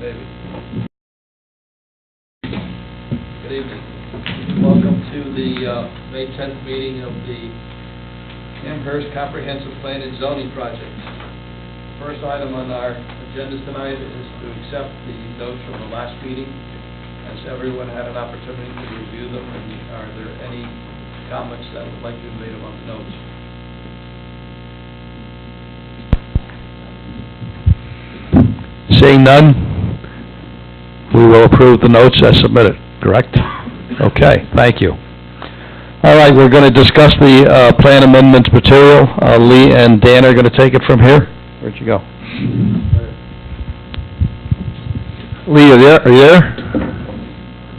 Maybe. Good evening. Welcome to the May 10th meeting of the Amherst Comprehensive Plan and Zoning Project. First item on our agenda tonight is to accept the notes from the last meeting. Has everyone had an opportunity to review them, and are there any comments that would like to be made about the notes? Seeing none, we will approve the notes as submitted, correct? Okay, thank you. All right, we're going to discuss the plan amendments material. Lee and Dan are going to take it from here. Where'd you go? Lee, are you there?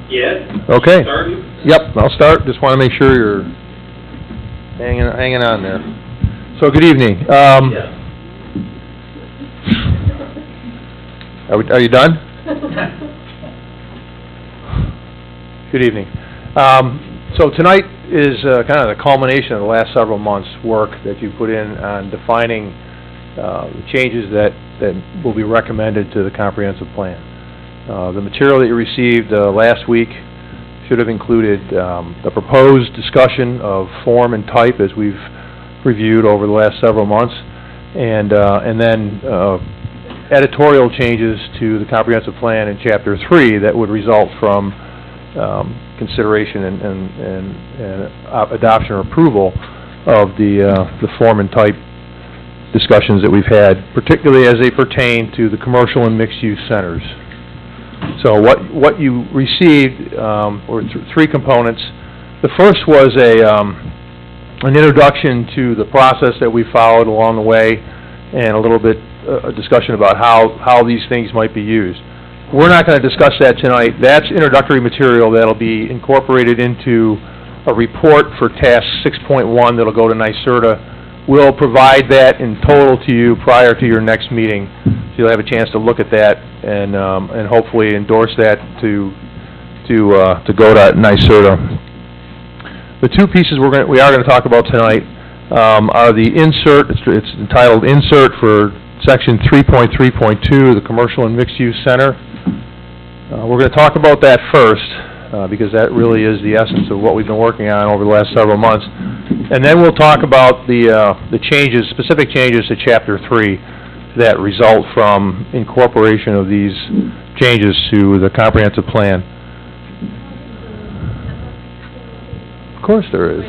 Yes. Okay. Starting? Yep, I'll start. Just want to make sure you're hanging on there. So, good evening. Yes. Are you done? Good evening. So tonight is kind of the culmination of the last several months' work that you put in on defining the changes that will be recommended to the comprehensive plan. The material that you received last week should have included the proposed discussion of form and type as we've reviewed over the last several months, and then editorial changes to the comprehensive plan in Chapter 3 that would result from consideration and adoption or approval of the form and type discussions that we've had, particularly as they pertain to the commercial and mixed-use centers. So what you received were three components. The first was an introduction to the process that we followed along the way, and a little bit a discussion about how these things might be used. We're not going to discuss that tonight. That's introductory material that'll be incorporated into a report for task 6.1 that'll go to NYSERDA. We'll provide that in total to you prior to your next meeting, so you'll have a chance to look at that and hopefully endorse that to go to NYSERDA. The two pieces we are going to talk about tonight are the insert. It's entitled Insert for Section 3.3.2, the Commercial and Mixed-Use Center. We're going to talk about that first, because that really is the essence of what we've been working on over the last several months. And then we'll talk about the changes, specific changes to Chapter 3 that result from incorporation of these changes to the comprehensive plan. Of course there is.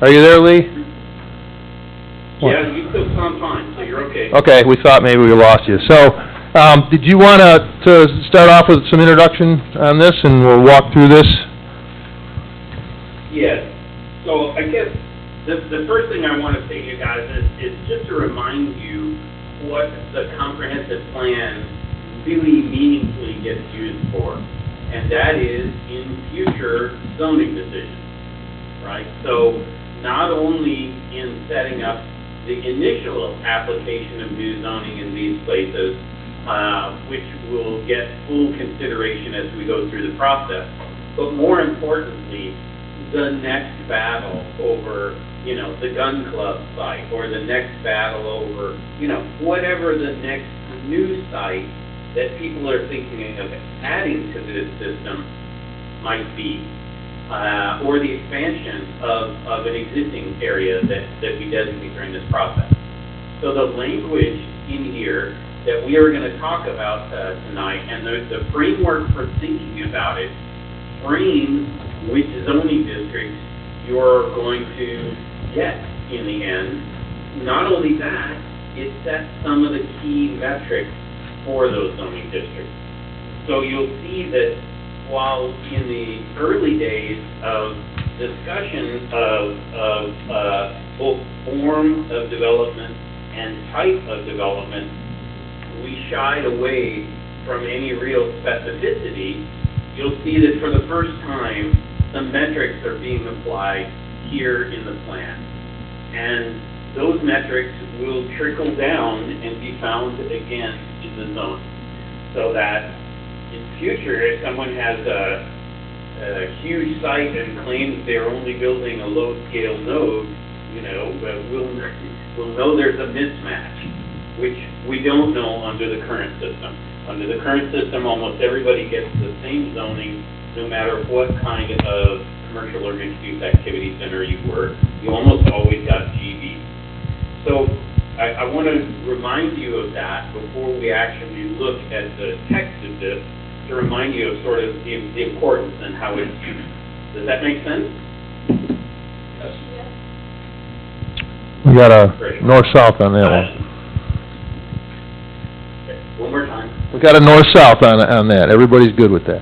Are you there, Lee? Yeah, you still sound fine, so you're okay. Okay, we thought maybe we lost you. So, did you want to start off with some introduction on this, and we'll walk through this? Yes. So I guess the first thing I want to say to you guys is just to remind you what the comprehensive plan really meaningfully gets used for, and that is in future zoning decisions, right? So not only in setting up the initial application of new zoning in these places, which will get full consideration as we go through the process, but more importantly, the next battle over, the gun club site, or the next battle over, whatever the next new site that people are thinking of adding to this system might be. Or the expansion of an existing area that we designate during this process. So the language in here that we are going to talk about tonight, and the framework for thinking about it, frames which zoning districts you're going to get in the end. Not only that, it sets some of the key metrics for those zoning districts. So you'll see that while in the early days of discussion of both form of development and type of development, we shied away from any real specificity, you'll see that for the first time, some metrics are being applied here in the plan. And those metrics will trickle down and be found again in the zone, so that in future, if someone has a huge site and claims they're only building a low-scale node, we'll know there's a mismatch, which we don't know under the current system. Under the current system, almost everybody gets the same zoning, no matter what kind of commercial or mixed-use activity center you were. You almost always got GB. So I want to remind you of that before we actually look at the text of this, to remind you of sort of the importance and how it's used. Does that make sense? Yes. We got a Great. north-south on that one. Okay, one more time. We got a north-south on that. Everybody's good with that.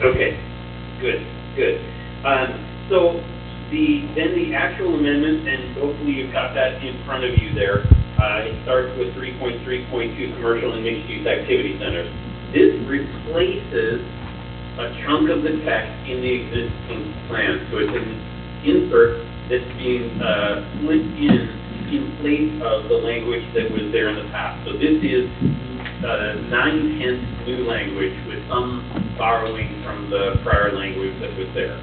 Okay, good. So then the actual amendment, and hopefully you've got that in front of you there, it starts with 3.3.2 commercial and mixed-use activity centers. This replaces a chunk of the text in the existing plan. So it's an insert that's being split in place of the language that was there in the past. So this is 9/10 new language with some borrowing from the prior language that was there.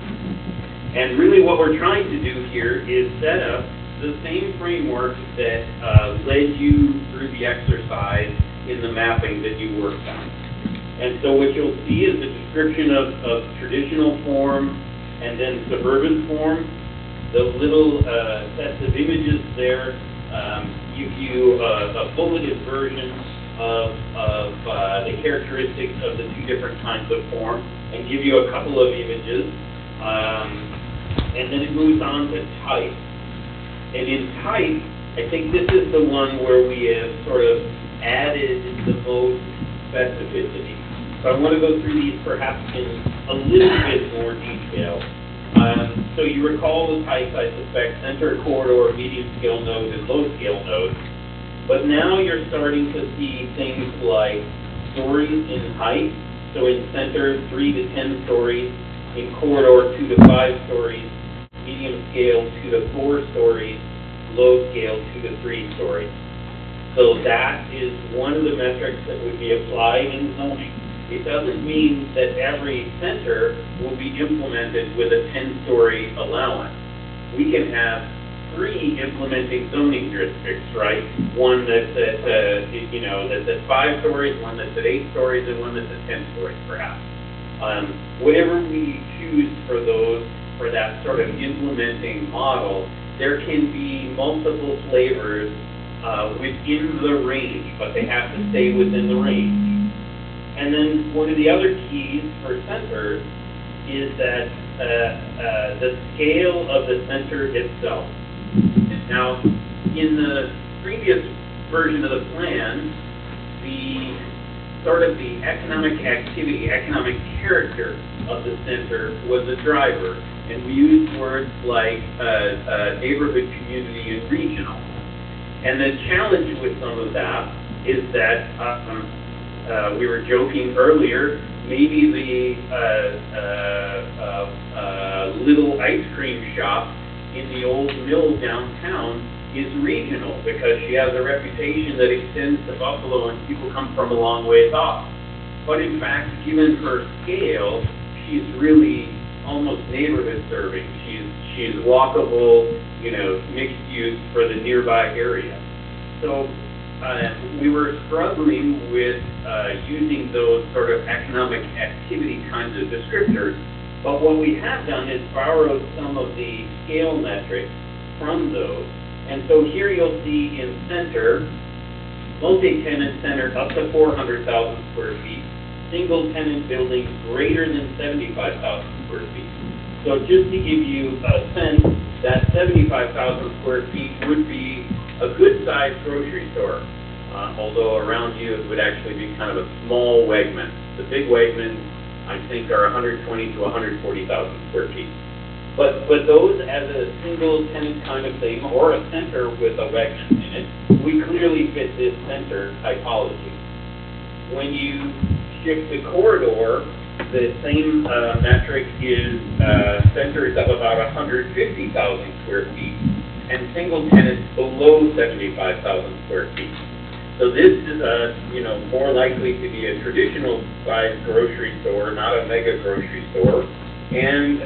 And really what we're trying to do here is set up the same framework that led you through the exercise in the mapping that you worked on. And so what you'll see is a description of traditional form and then suburban form. The little sets of images there give you a bulleted version of the characteristics of the two different kinds of form and give you a couple of images. And then it moves on to type. And in type, I think this is the one where we have sort of added the most specificity. So I want to go through these perhaps in a little bit more detail. So you recall the types, I suspect, center, corridor, medium scale node, and low scale node. But now you're starting to see things like stories in height. So in center, 3 to 10 stories. In corridor, 2 to 5 stories. Medium scale, 2 to 4 stories. Low scale, 2 to 3 stories. So that is one of the metrics that would be applied in zoning. It doesn't mean that every center will be implemented with a 10-story allowance. We can have 3 implementing zoning districts, right? One that's at, that's at 5 stories, one that's at 8 stories, and one that's at 10 stories, perhaps. Whatever we choose for that sort of implementing model, there can be multiple flavors within the range, but they have to stay within the range. And then one of the other keys for centers is that the scale of the center itself. Now, in the previous version of the plan, the economic activity, economic character of the center was a driver. And we used words like neighborhood, community, and regional. And the challenge with some of that is that we were joking earlier, maybe the little ice cream shop in the old mill downtown is regional because she has a reputation that extends to Buffalo and people come from a long ways off. But in fact, given her scale, she's really almost neighborhood serving. She's walkable, mixed use for the nearby area. So we were struggling with using those sort of economic activity kinds of descriptors, but what we have done is borrowed some of the scale metrics from those. And so here you'll see in center, multi-tenant center up to 400,000 square feet, single-tenant buildings greater than 75,000 square feet. So just to give you a sense, that 75,000 square feet would be a good-sized grocery store, although around you it would actually be kind of a small Wegman. The big Wegmans, I think, are 120 to 140,000 square feet. But those as a single-tenant kind of thing, or a center with a Wegman in it, we clearly fit this center typology. When you shift the corridor, the same metric is centers of about 150,000 square feet and single tenants below 75,000 square feet. So this is more likely to be a traditional size grocery store, not a mega grocery store, and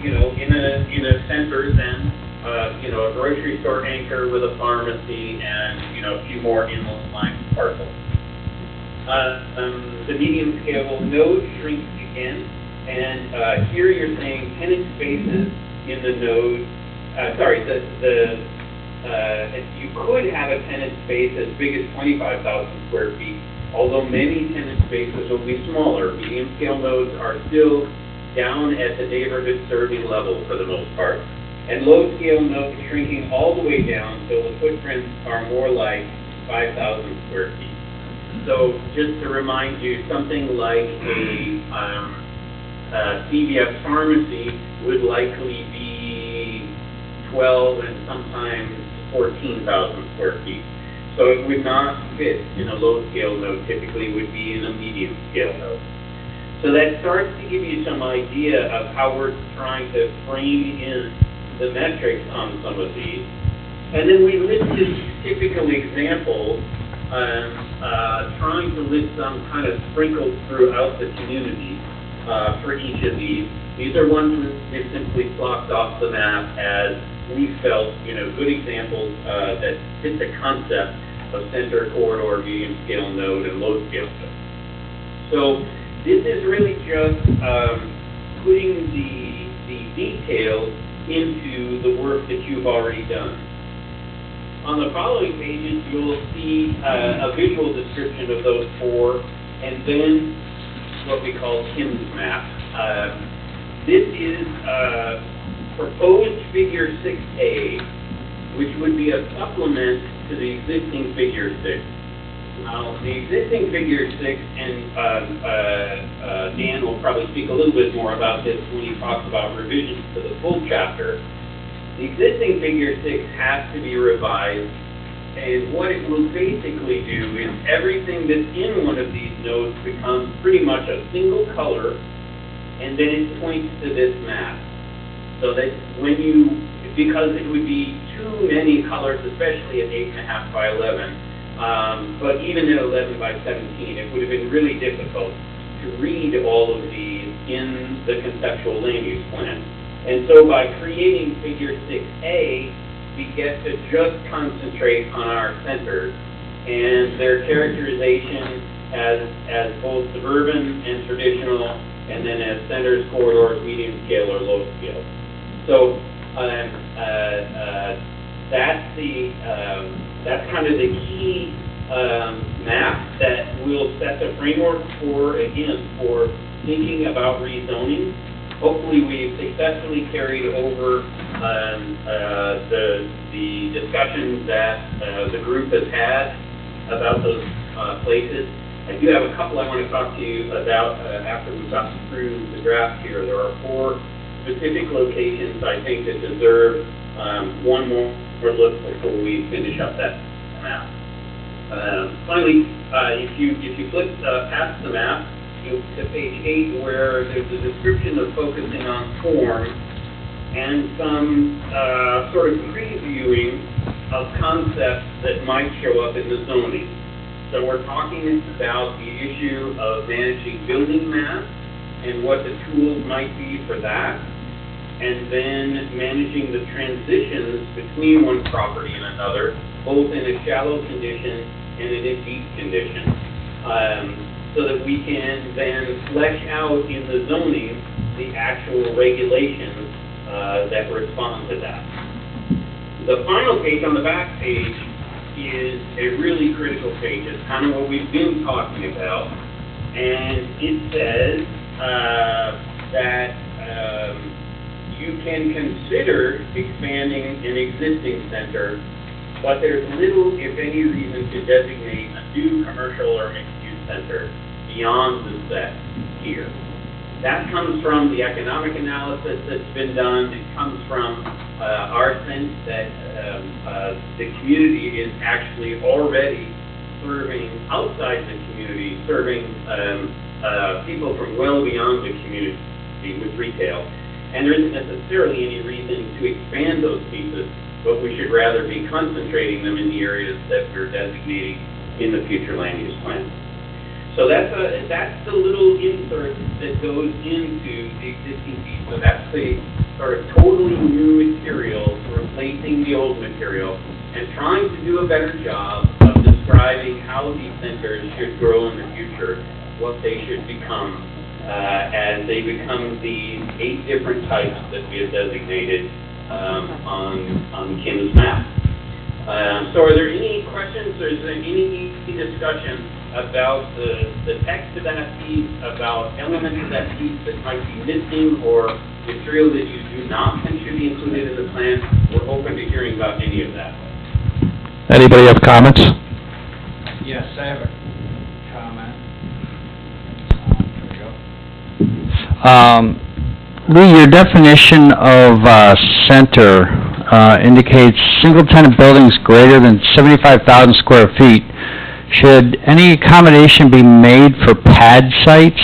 in a center then a grocery store anchor with a pharmacy and a few more inland line parcels. the medium scale node shrinks again, and here you're saying tenant spaces in the node, you could have a tenant space as big as 25,000 square feet, although many tenant spaces will be smaller. Medium scale nodes are still down at the neighborhood serving level for the most part. And low scale nodes shrinking all the way down so the footprints are more like 5,000 square feet. So just to remind you, something like a CVS pharmacy would likely be 12 and sometimes 14,000 square feet. So it would not fit in a low scale node, typically would be in a medium scale node. So that starts to give you some idea of how we're trying to frame in the metrics on some of these. And then we listed typical examples, trying to list some kind of sprinkled throughout the community for each of these. These are ones we simply plopped off the map as we felt, good examples that fit the concept of center corridor, medium scale node, and low scale node. So this is really just putting the details into the work that you've already done. On the following pages, you'll see a visual description of those four, and then what we call Kim's map. This is proposed figure 6A, which would be a supplement to the existing figure 6. Now, the existing figure 6, and Dan will probably speak a little bit more about this when he talks about revisions to the full chapter. The existing figure 6 has to be revised, and what it will basically do is everything that's in one of these nodes becomes pretty much a single color, and then it points to this map. So that because it would be too many colors, especially at 8.5 by 11, but even at 11 by 17, it would have been really difficult to read all of these in the conceptual land use plan. And so by creating figure 6A, we get to just concentrate on our centers and their characterization as both suburban and traditional, and then as centers, corridors, medium scale, or low scale. So that's kind of the key map that will set the framework for thinking about rezoning. Hopefully we've successfully carried over the discussions that the group has had about those places. I do have a couple I want to talk to you about after we've gotten through the draft here. There are 4 specific locations I think that deserve one more look before we finish up that map. Finally, if you flip past the map, you to page 8, where there's a description of focusing on form and some sort of previewing of concepts that might show up in the zoning. So we're talking about the issue of managing building mass and what the tools might be for that, and then managing the transitions between one property and another, both in a shallow condition and in a deep condition. So that we can then flesh out in the zoning the actual regulations that respond to that. The final page on the back page is a really critical page. It's kind of what we've been talking about. And it says that you can consider expanding an existing center, but there's little, if any, reason to designate a new commercial or mixed-use center beyond the set here. That comes from the economic analysis that's been done. It comes from our sense that the community is actually already serving outside the community, serving people from well beyond the community with retail. And there isn't necessarily any reason to expand those pieces, but we should rather be concentrating them in the areas that we're designating in the future land use plan. So that's the little insert that goes into the existing piece. So that's the sort of totally new material replacing the old material and trying to do a better job of describing how these centers should grow in the future, what they should become, as they become these 8 different types that we have designated on Kim's map. So are there any questions, or is there any discussion about the text of that piece, about elements of that piece that might be missing, or material that you do not think should be included in the plan? We're open to hearing about any of that. Anybody have comments? Yes, I have a comment. There we go. Lee, your definition of center indicates single-tenant buildings greater than 75,000 square feet. Should any accommodation be made for pad sites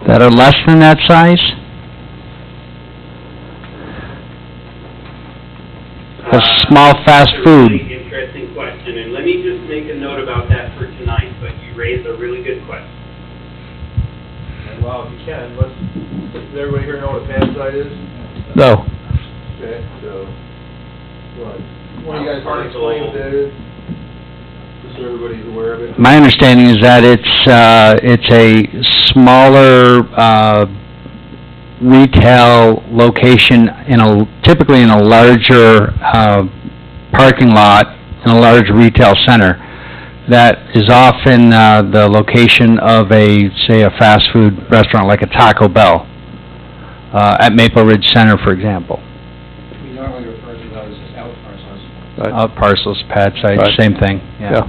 that are less than that size? A small fast That's a food. really interesting question, and let me just make a note about that for tonight, but you raised a really good question. Well, if you can, does everybody here know what a pad site is? No. Okay, so, one of you guys want to explain what that is? Just so everybody's aware of it. My understanding is that it's a smaller retail location typically in a larger parking lot in a large retail center. That is often the location of say a fast food restaurant like a Taco Bell at Maple Ridge Center, for example. We normally refer to those as out parcels. Right. Out parcels, pad sites, Right. same thing, yeah.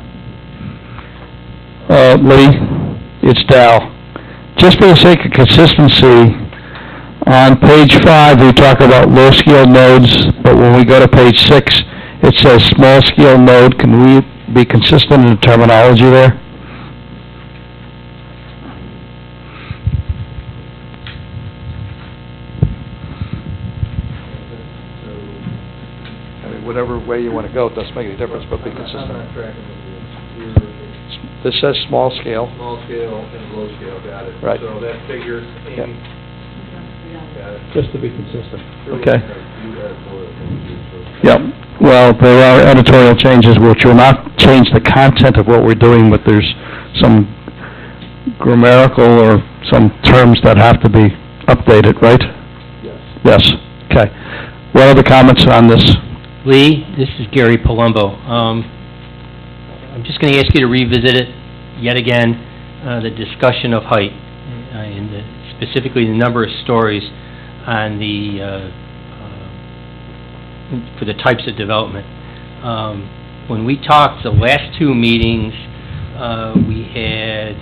Lee, it's Dal. Just for the sake of consistency, on page 5, we talk about low-scale nodes, but when we go to page 6, it says small-scale node. Can we be consistent in the terminology there? I mean, whatever way you want to go, it doesn't make any difference, but be consistent. I'm not tracking with you. This says small scale. Small scale and low scale, got it. Right. So that figure, Amy, got it. Just to be consistent. Sure we Okay. can do that for it. Yep. Well, there are editorial changes which will not change the content of what we're doing, but there's some grammatical or some terms that have to be updated, right? Yes. Yes. Okay. What other comments on this? Lee, this is Gary Palumbo. I'm just going to ask you to revisit it yet again, the discussion of height, and specifically the number of stories on for the types of development. When we talked the last 2 meetings, we had,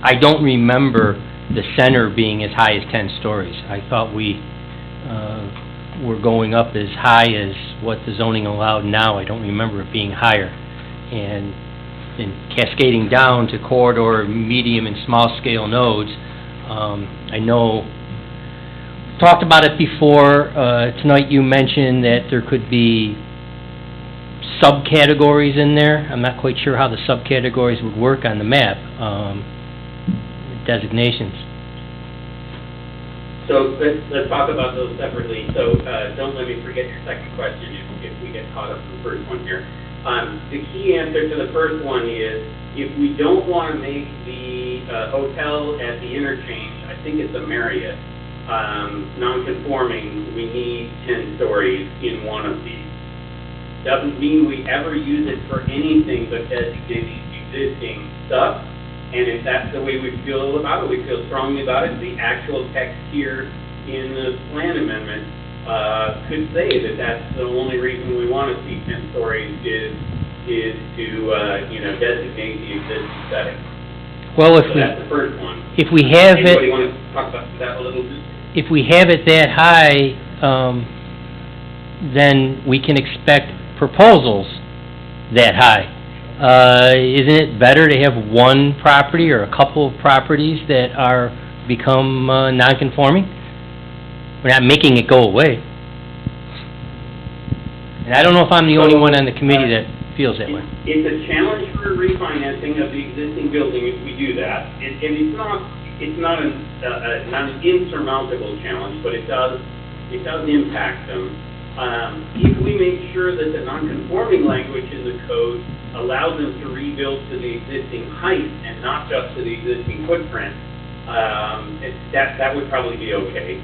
I don't remember the center being as high as 10 stories. I thought we were going up as high as what the zoning allowed now. I don't remember it being higher. And cascading down to corridor, medium, and small-scale nodes, I know talked about it before. Tonight you mentioned that there could be subcategories in there. I'm not quite sure how the subcategories would work on the map, designations. So let's talk about those separately. So don't let me forget your second question if we get caught up in the first one here. The key answer to the first one is, if we don't want to make the hotel at the interchange, I think it's a Marriott, non-conforming, we need 10 stories in one of these. Doesn't mean we ever use it for anything but designating existing stuff. And if that's the way we feel about it, we feel strongly about it, the actual text here in the plan amendment could say that that's the only reason we want to see 10 stories is to, designate the existing setting. Well, So that's the first one. if we have Anybody it, want to talk about that a little bit? if we have it that high, then we can expect proposals that high. Isn't it better to have one property or a couple of properties that become non-conforming? We're not making it go away. And I don't know if I'm the only one on the committee that feels that way. It's a challenge for refinancing of the existing building if we do that. And it's not an insurmountable challenge, but it does impact them. If we make sure that the non-conforming language in the code allows them to rebuild to the existing height and not just to the existing footprint, that would probably be okay.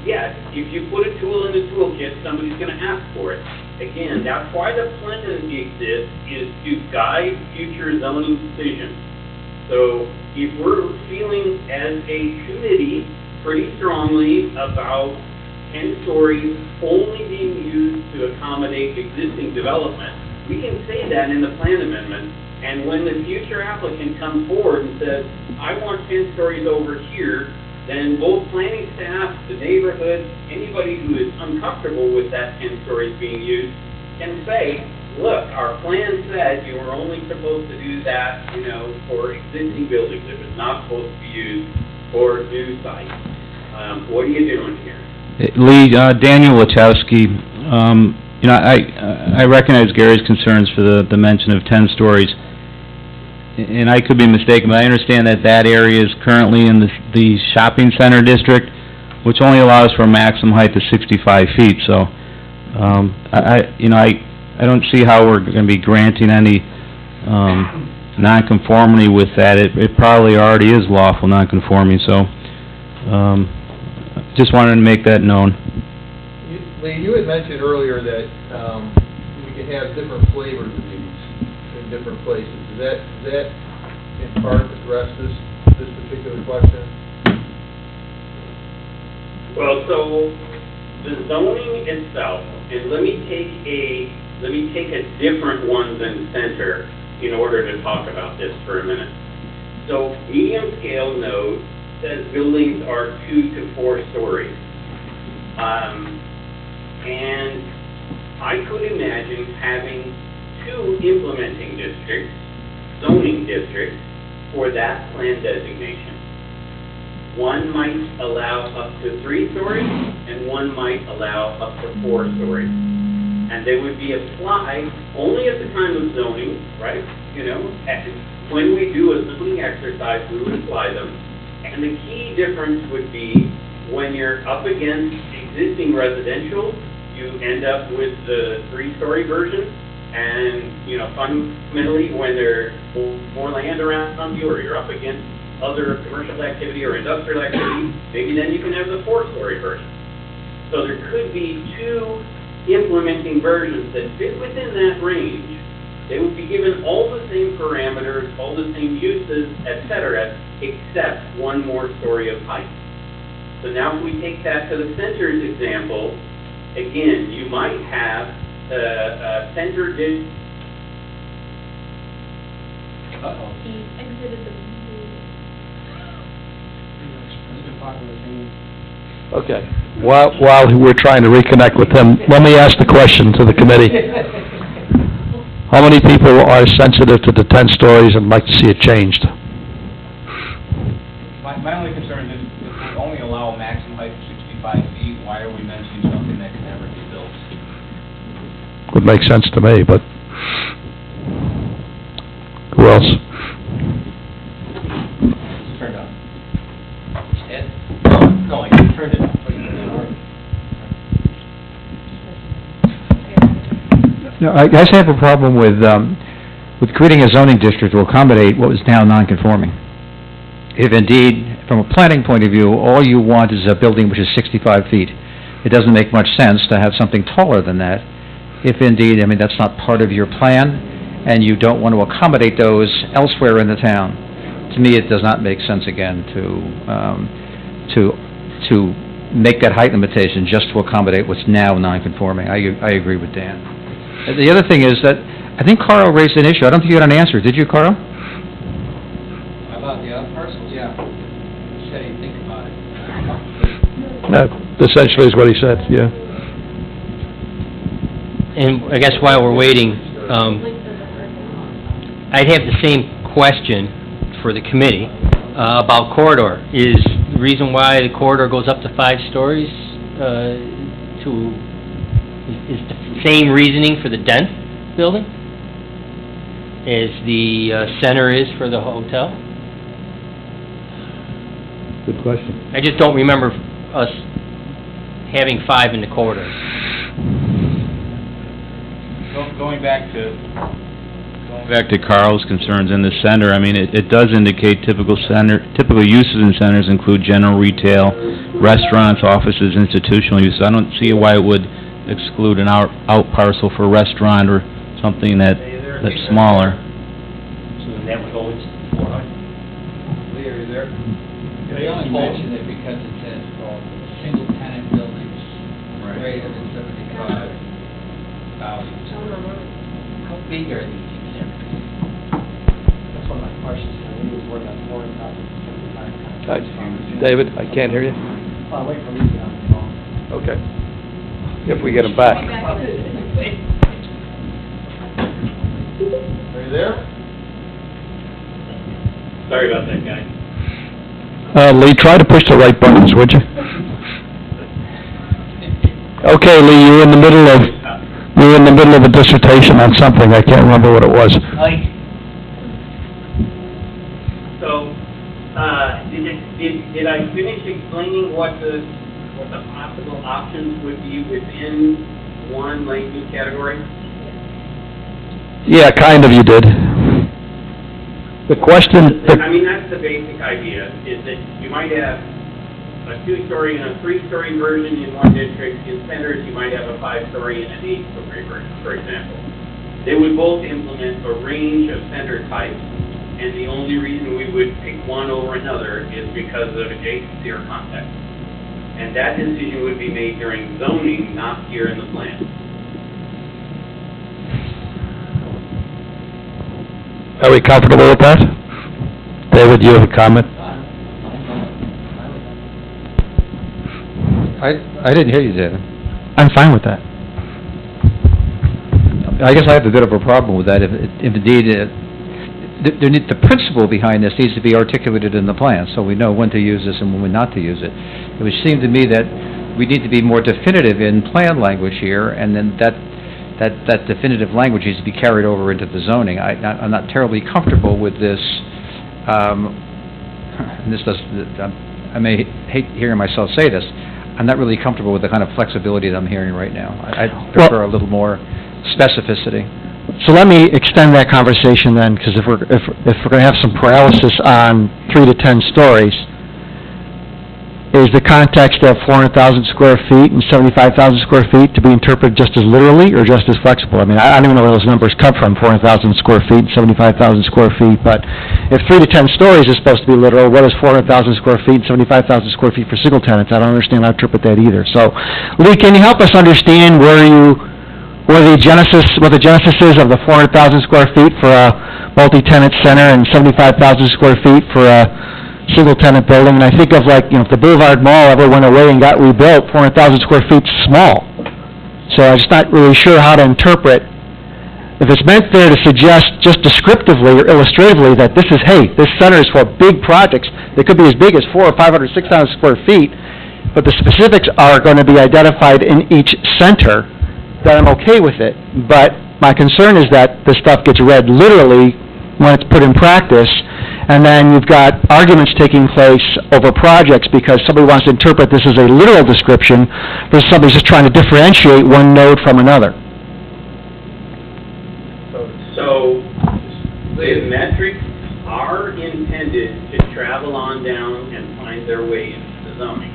Yes, if you put a tool in the toolkit, somebody's going to ask for it. Again, that's why the plan exists, is to guide future zoning decisions. So if we're feeling as a committee pretty strongly about 10 stories only being used to accommodate existing development, we can say that in the plan amendment. And when the future applicant comes forward and says, I want 10 stories over here, then both planning staff, the neighborhood, anybody who is uncomfortable with that 10 stories being used can say, look, our plan said you were only supposed to do that, for existing buildings. It was not supposed to be used for new sites. What are you doing here? Lee, Daniel Wachowski, I recognize Gary's concerns for the mention of 10 stories, and I could be mistaken, but I understand that area is currently in the shopping center district, which only allows for a maximum height of 65 feet, so, I don't see how we're going to be granting any, nonconformity with that. It probably already is lawful nonconforming, so, just wanted to make that known. Lee, you had mentioned earlier that, we can have different flavors of these in different places. Does that in part address this particular question? Well, so the zoning itself, and let me take a different one than center in order to talk about this for a minute. So medium scale node says buildings are 2 to 4 stories. And I could imagine having 2 implementing districts, zoning districts, for that plan designation. One might allow up to 3 stories, and one might allow up to 4 stories. And they would be applied only at the time of zoning, right? When we do a zoning exercise, we would apply them. And the key difference would be when you're up against existing residential, you end up with the 3-story version. And, fundamentally, when there's more land around you, or you're up against other commercial activity or industrial activity, maybe then you can have the 4-story version. So there could be 2 implementing versions that fit within that range. They would be given all the same parameters, all the same uses, etc., except 1 more story of height. So now if we take that to the center's example, again, you might have a center district. Uh-oh. He exited the meeting. Okay. While we're trying to reconnect with him, let me ask the question to the committee. How many people are sensitive to the 10 stories and like to see it changed? My only concern is if we only allow a maximum height of 65 feet, why are we mentioning something that can never be built? Would make sense to me, but who else? It's turned on. Ed? No, I turned it off. No, I guess I have a problem with creating a zoning district to accommodate what was now non-conforming. If indeed, from a planning point of view, all you want is a building which is 65 feet, it doesn't make much sense to have something taller than that. If indeed, that's not part of your plan, and you don't want to accommodate those elsewhere in the town, to me it does not make sense again to make that height limitation just to accommodate what's now non-conforming. I agree with Dan. The other thing is that I think Carl raised an issue. I don't think you had an answer. Did you, Carl? About the other parcels? Yeah. Just how do you think about it? That essentially is what he said, yeah. And I guess while we're waiting, I'd have the same question for the committee about corridor. Is the reason why the corridor goes up to 5 stories is the same reasoning for the dense building as the center is for the hotel? Good question. I just don't remember us having 5 in the corridor. Going back to Carl's concerns in the center, I mean, it does indicate typical uses in centers include general retail, restaurants, offices, institutional use. I don't see why it would exclude an out parcel for a restaurant or something that's smaller. So then that would go into 400. Lee, are you there? They only mention it because it says, single-tenant buildings greater than 75,000. How big are these exhibits? That's one of my questions, when he was working on 4,075. David, I can't hear you. Well, wait for me to get on the phone. Okay. If we get them back. Are you there? Sorry about that, guys. Lee, try to push the right buttons, would you? Okay, Lee, you were in the middle of a dissertation on something. I can't remember what it was. So, did I finish explaining what the possible options would be within one land use category? Yeah, kind of you did. The question... I mean, that's the basic idea, is that you might have a 2-story and a 3-story version in one district. In centers, you might have a 5-story and an 8-story version, for example. They would both implement a range of center types, and the only reason we would pick one over another is because of adjacency or context. And that decision would be made during zoning, not here in the plan. Are we comfortable with that? David, you have a comment? I didn't hear you, David. I'm fine with that. I guess I have a bit of a problem with that. If indeed, the principle behind this needs to be articulated in the plan, so we know when to use this and when not to use it. It would seem to me that we need to be more definitive in plan language here, and then that definitive language needs to be carried over into the zoning. I'm not terribly comfortable with this, and I may hate hearing myself say this, I'm not really comfortable with the kind of flexibility that I'm hearing right now. I'd prefer a little more specificity. So let me extend that conversation then, because if we're going to have some paralysis on 3 to 10 stories, is the context of 400,000 square feet and 75,000 square feet to be interpreted just as literally or just as flexible? I mean, I don't even know where those numbers come from, 400,000 square feet and 75,000 square feet, but if 3 to 10 stories is supposed to be literal, what is 400,000 square feet and 75,000 square feet for single tenants? I don't understand how to interpret that either. So, Lee, can you help us understand what the genesis is of the 400,000 square feet for a multi-tenant center and 75,000 square feet for a single-tenant building? And I think of, like, if the Boulevard Mall ever went away and got rebuilt, 400,000 square feet's small. So I'm just not really sure how to interpret, if it's meant there to suggest just descriptively or illustratively that this center is for big projects that could be as big as 400 or 500, 6,000 square feet, but the specifics are going to be identified in each center, that I'm okay with it. But my concern is that this stuff gets read literally when it's put in practice, and then you've got arguments taking place over projects because somebody wants to interpret this as a literal description versus somebody's just trying to differentiate one node from another. So the metrics are intended to travel on down and find their way into the zoning.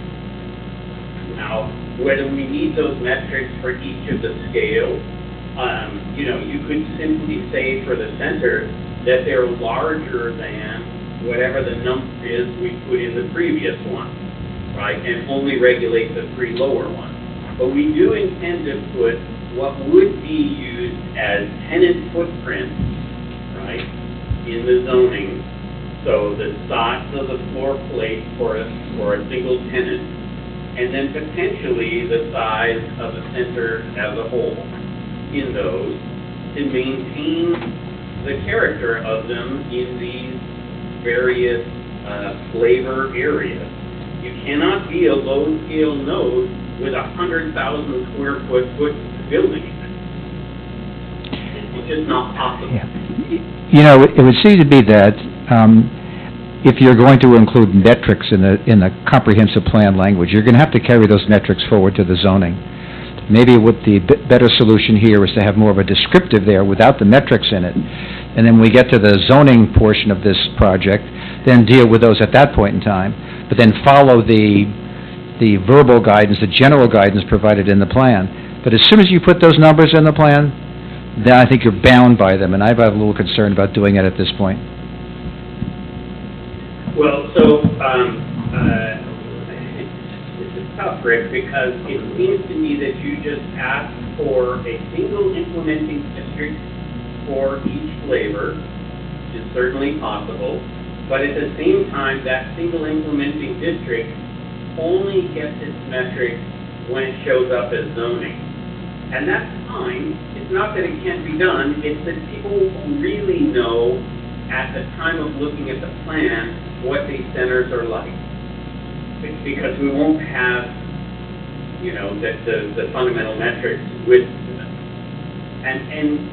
Now, whether we need those metrics for each of the scales, you could simply say for the center that they're larger than whatever the number is we put in the previous one, right, and only regulate the 3 lower ones. But we do intend to put what would be used as tenant footprint, right, in the zoning, so the size of the floor plate for a single tenant, and then potentially the size of the center as a whole in those to maintain the character of them in these various flavor areas. You cannot be a low-scale node with 100,000 square foot building. It's just not possible. Yeah. It would seem to be that if you're going to include metrics in the comprehensive plan language, you're going to have to carry those metrics forward to the zoning. Maybe what the better solution here is to have more of a descriptive there without the metrics in it. And then when we get to the zoning portion of this project, then deal with those at that point in time, but then follow the verbal guidance, the general guidance provided in the plan. But as soon as you put those numbers in the plan, then I think you're bound by them, and I have a little concern about doing it at this point. Well, so, it's tough, Rick, because it seems to me that you just asked for a single implementing district for each flavor, which is certainly possible, but at the same time, that single implementing district only gets its metric when it shows up as zoning. And that's fine. It's not that it can't be done, it's that people will really know at the time of looking at the plan what these centers are like. Because we won't have, the fundamental metrics with them. And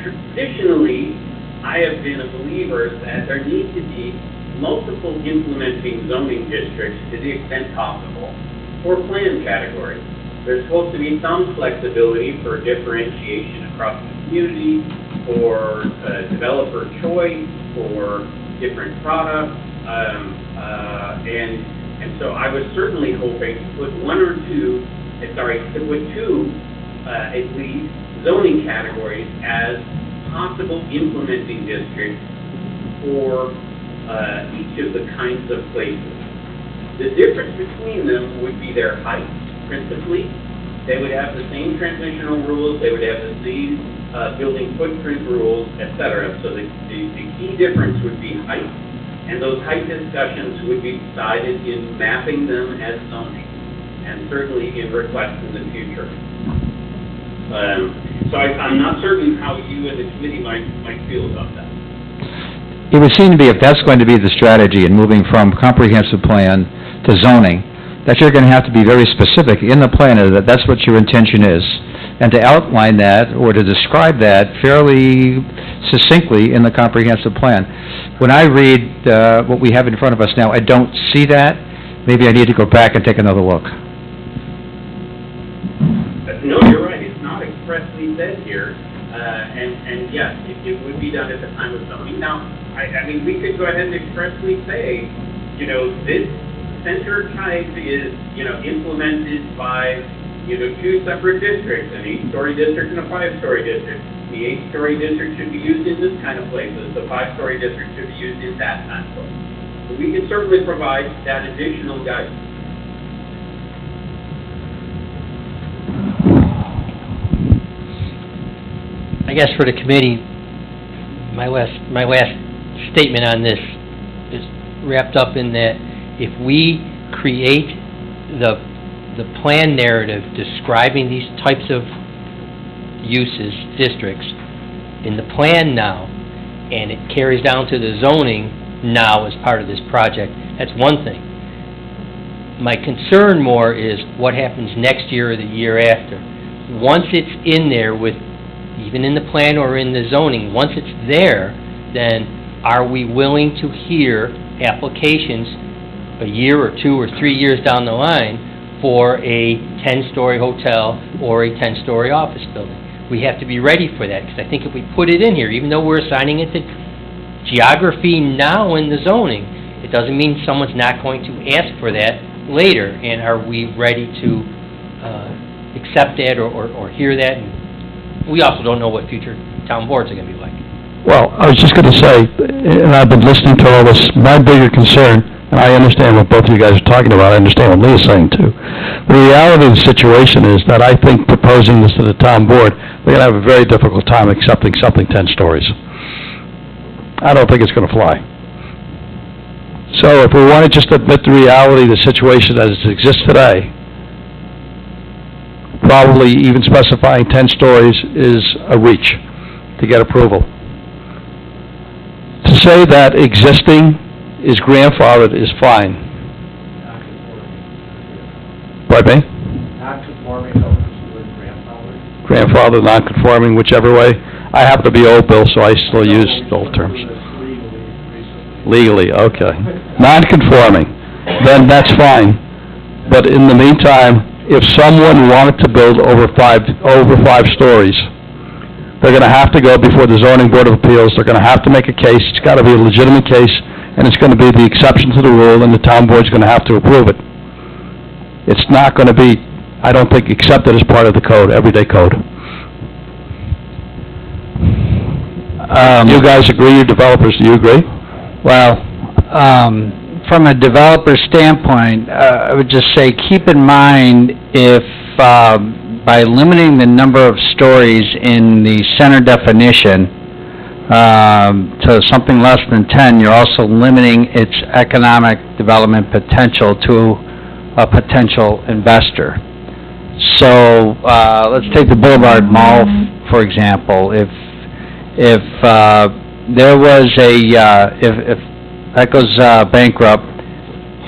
traditionally, I have been a believer that there needs to be multiple implementing zoning districts to the extent possible for plan categories. There's supposed to be some flexibility for differentiation across the community, for developer choice, for different products, and so I was certainly hoping to put two at least zoning categories as possible implementing districts for each of the kinds of places. The difference between them would be their height, principally. They would have the same transitional rules, they would have the same building footprint rules, etc. So the key difference would be height, and those height discussions would be decided in mapping them as zoning, and certainly in requests in the future. So I'm not certain how you and the committee might feel about that. It would seem to be, if that's going to be the strategy in moving from comprehensive plan to zoning, that you're going to have to be very specific in the plan that that's what your intention is, and to outline that or to describe that fairly succinctly in the comprehensive plan. When I read what we have in front of us now, I don't see that. Maybe I need to go back and take another look. No, you're right. It's not expressly said here. And yes, it would be done at the time of zoning. Now, I mean, we could go ahead and expressly say, this center type is, implemented by, two separate districts, an 8-story district and a 5-story district. The 8-story district should be used in this kind of places. The 5-story district should be used in that kind of place. So we can certainly provide that additional guidance. I guess for the committee, my last statement on this is wrapped up in that if we create the plan narrative describing these types of uses, districts, in the plan now, and it carries down to the zoning now as part of this project, that's one thing. My concern more is what happens next year or the year after. Once it's in there with, even in the plan or in the zoning, once it's there, then are we willing to hear applications a year or 2 or 3 years down the line for a 10-story hotel or a 10-story office building? We have to be ready for that, because I think if we put it in here, even though we're assigning it to geography now in the zoning, it doesn't mean someone's not going to ask for that later, and are we ready to accept that or hear that? And we also don't know what future town boards are going to be like. Well, I was just going to say, and I've been listening to all this, my bigger concern, and I understand what both of you guys are talking about, I understand what Lee is saying too. The reality of the situation is that I think proposing this to the town board, we're going to have a very difficult time accepting something 10 stories. I don't think it's going to fly. So if we want to just admit the reality of the situation as it exists today, probably even specifying 10 stories is a reach to get approval. To say that existing is grandfathered is fine. Pardon me? Non-conforming, grandfathered. Grandfather, non-conforming, whichever way. I happen to be old, Bill, so I still use old terms. Legally, okay. Non-conforming, then that's fine. But in the meantime, if someone wanted to build over five stories, they're gonna have to go before the zoning board of appeals, they're gonna have to make a case, it's gotta be a legitimate case, and it's gonna be the exception to the rule, and the town board's gonna have to approve it. It's not gonna be, I don't think, accepted as part of the code, everyday code. You guys agree, you developers, do you agree? Well, from a developer standpoint, I would just say, keep in mind if, by limiting the number of stories in the center definition, to something less than 10, you're also limiting its economic development potential to a potential investor. So, let's take the Boulevard Mall, for example. If there was if that goes bankrupt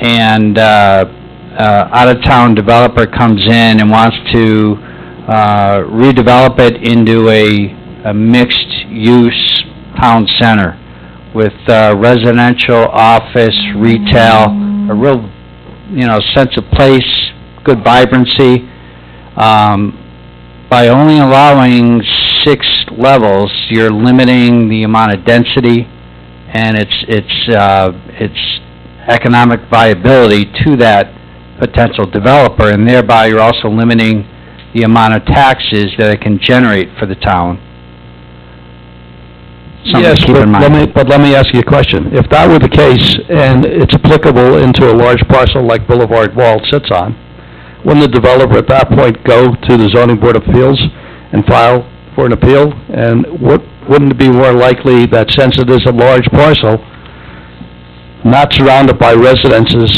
and out-of-town developer comes in and wants to redevelop it into a mixed-use town center with residential, office, retail, a real, sense of place, good vibrancy. By only allowing 6 levels, you're limiting the amount of density and its economic viability to that potential developer, and thereby you're also limiting the amount of taxes that it can generate for the town. Something to keep in mind. But let me ask you a question. If that were the case, and it's applicable into a large parcel like Boulevard Wall sits on, wouldn't the developer at that point go to the zoning board of appeals and file for an appeal? And wouldn't it be more likely that since it is a large parcel, not surrounded by residences,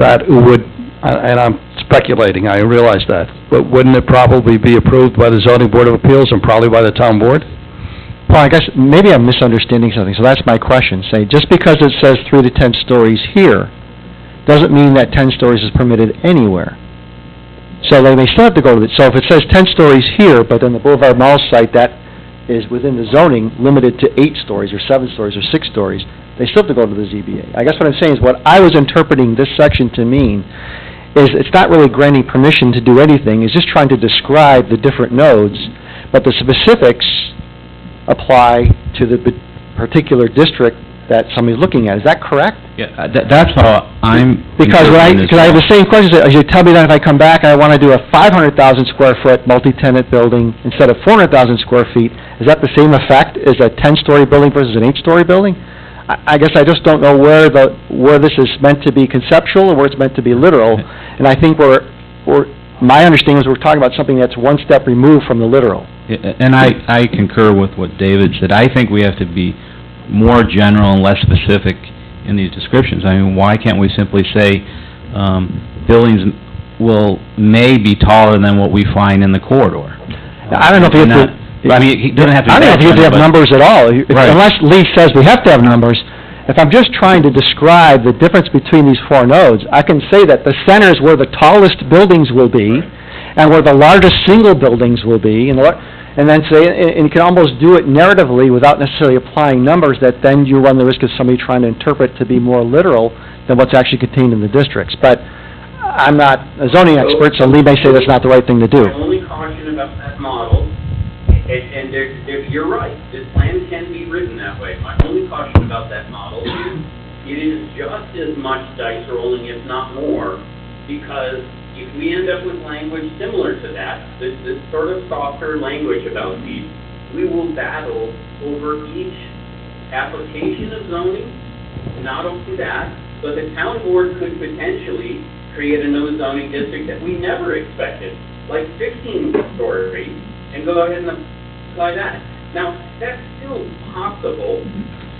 that it would, and I'm speculating, I realize that, but wouldn't it probably be approved by the zoning board of appeals and probably by the town board? Well, I guess maybe I'm misunderstanding something, so that's my question. Say, just because it says 3 to 10 stories here, doesn't mean that 10 stories is permitted anywhere. So they may still have to go to it. So if it says 10 stories here, but then the Boulevard Mall site, that is within the zoning, limited to 8 stories, or 7 stories, or 6 stories, they still have to go to the ZBA. I guess what I'm saying is, what I was interpreting this section to mean is it's not really granting permission to do anything, it's just trying to describe the different nodes, but the specifics apply to the particular district that somebody's looking at. Is that correct? Yeah, that's how I'm... Because I have the same question, as you tell me that if I come back and I want to do a 500,000 square foot multi-tenant building instead of 400,000 square feet, is that the same effect as a 10-story building versus an 8-story building? I guess I just don't know where this is meant to be conceptual or where it's meant to be literal, and I think my understanding is we're talking about something that's one step removed from the literal. And I concur with what David said. I think we have to be more general and less specific in these descriptions. I mean, why can't we simply say buildings may be taller than what we find in the corridor? I don't know if you have to... I mean, he doesn't have to... I don't know if you have to have numbers at all. Right. Unless Lee says we have to have numbers. If I'm just trying to describe the difference between these 4 nodes, I can say that the center is where the tallest buildings will be, and where the largest single buildings will be, and then say, and you can almost do it narratively without necessarily applying numbers that then you run the risk of somebody trying to interpret to be more literal than what's actually contained in the districts. But I'm not a zoning expert, so Lee may say that's not the right thing to do. My only caution about that model, and you're right, this plan can be written that way. My only caution about that model is it is just as much dice rolling, if not more, because if we end up with language similar to that, this sort of softer language about these, we will battle over each application of zoning. Not only that, but the town board could potentially create a no zoning district that we never expected, like 15 stories, and go ahead and apply that. Now, that's still possible,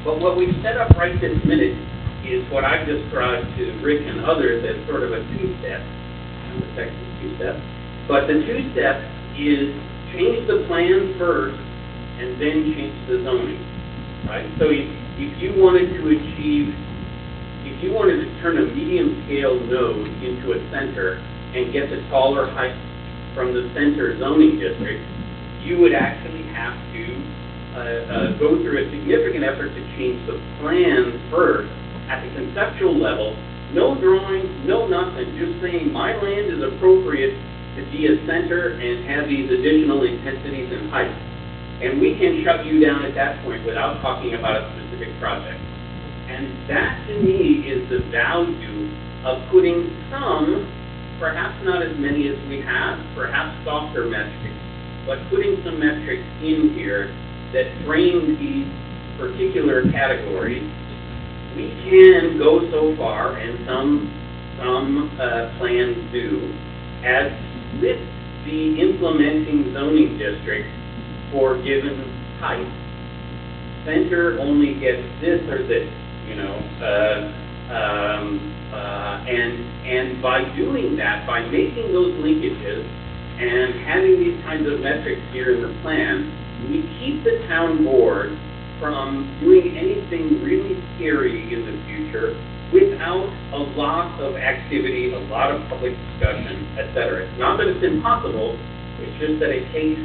but what we've set up right this minute is what I've described to Rick and others as sort of a 2-step. The second 2-step. But the 2-step is change the plan first and then change the zoning, right? So if you wanted to turn a medium-scale node into a center and get the taller height from the center zoning district, you would actually have to go through a significant effort to change the plan first at the conceptual level, no drawings, no nothing, just saying my land is appropriate to be a center and have these additional intensities and heights. And we can shut you down at that point without talking about a specific project. And that, to me, is the value of putting some, perhaps not as many as we have, perhaps softer metrics, but putting some metrics in here that frame these particular categories. We can go so far, and some plans do, as list the implementing zoning districts for given height. Center only gets this or this, and by doing that, by making those linkages and having these kinds of metrics here in the plan, we keep the town board from doing anything really scary in the future without a lot of activity, a lot of public discussion, etc. It's not that it's impossible, it's just that it takes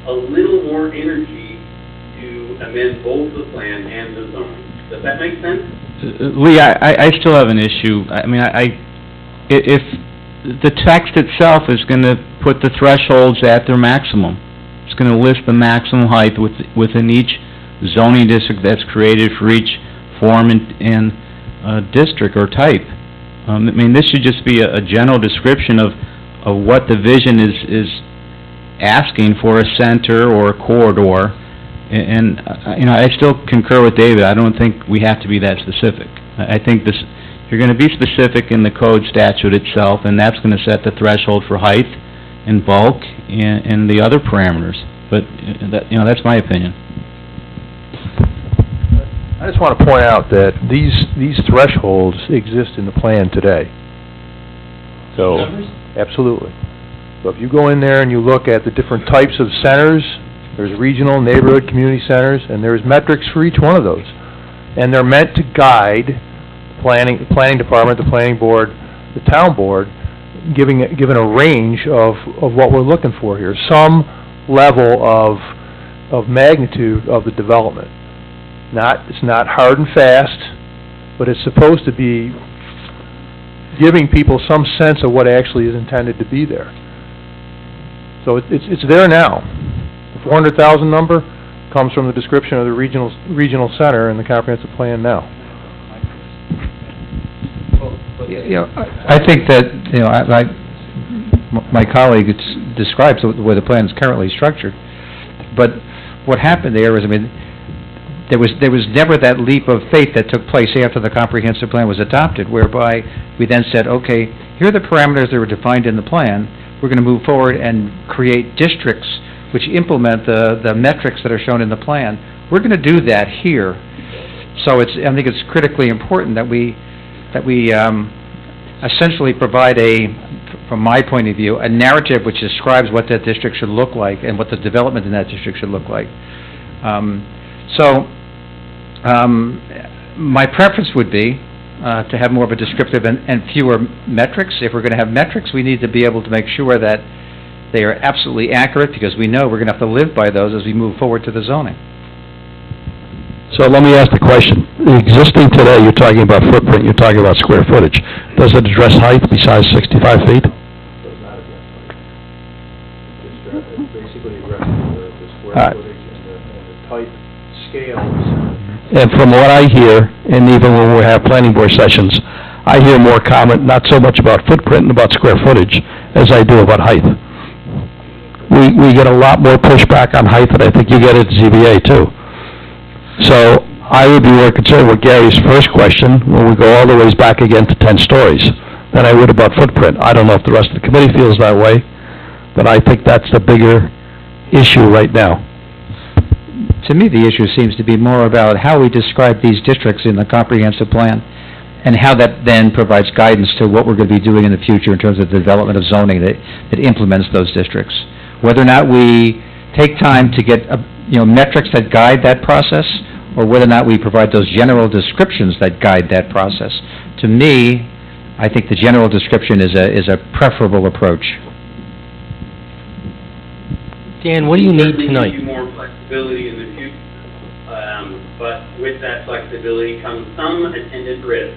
a little more energy to amend both the plan and the zoning. Does that make sense? Lee, I still have an issue. I mean, if the text itself is going to put the thresholds at their maximum, it's going to list the maximum height within each zoning district that's created for each form and district or type. I mean, this should just be a general description of what the vision is asking for a center or a corridor. And I still concur with David. I don't think we have to be that specific. I think you're going to be specific in the code statute itself, and that's going to set the threshold for height and bulk and the other parameters. But that's my opinion. I just want to point out that these thresholds exist in the plan today. So, absolutely. So if you go in there and you look at the different types of centers, there's regional, neighborhood, community centers, and there's metrics for each one of those. And they're meant to guide the planning department, the planning board, the town board, given a range of what we're looking for here. Some level of magnitude of the development. It's not hard and fast, but it's supposed to be giving people some sense of what actually is intended to be there. So it's there now. The 400,000 number comes from the description of the regional center in the comprehensive plan now. I think that, my colleague describes the way the plan is currently structured, but what happened there is, there was never that leap of faith that took place after the comprehensive plan was adopted, whereby we then said, okay, here are the parameters that were defined in the plan. We're going to move forward and create districts which implement the metrics that are shown in the plan. We're going to do that here. So I think it's critically important that we essentially provide from my point of view, a narrative which describes what that district should look like and what the development in that district should look like. My preference would be to have more of a descriptive and fewer metrics. If we're going to have metrics, we need to be able to make sure that they are absolutely accurate, because we know we're going to have to live by those as we move forward to the zoning. So let me ask the question. The existing today, you're talking about footprint, you're talking about square footage. Does it address height besides 65 feet? Does not address height. It basically addresses the square footage and the type scales. And from what I hear, and even when we have planning board sessions, I hear more comment, not so much about footprint and about square footage, as I do about height. We get a lot more pushback on height than I think you get at ZBA too. So I would be more concerned with Gary's first question, when we go all the ways back again to 10 stories, than I would about footprint. I don't know if the rest of the committee feels that way, but I think that's the bigger issue right now. To me, the issue seems to be more about how we describe these districts in the comprehensive plan, and how that then provides guidance to what we're going to be doing in the future in terms of the development of zoning that implements those districts. Whether or not we take time to get metrics that guide that process, or whether or not we provide those general descriptions that guide that process. To me, I think the general description is a preferable approach. Dan, what do you need tonight? Certainly give you more flexibility in the future, but with that flexibility comes some attendant risk.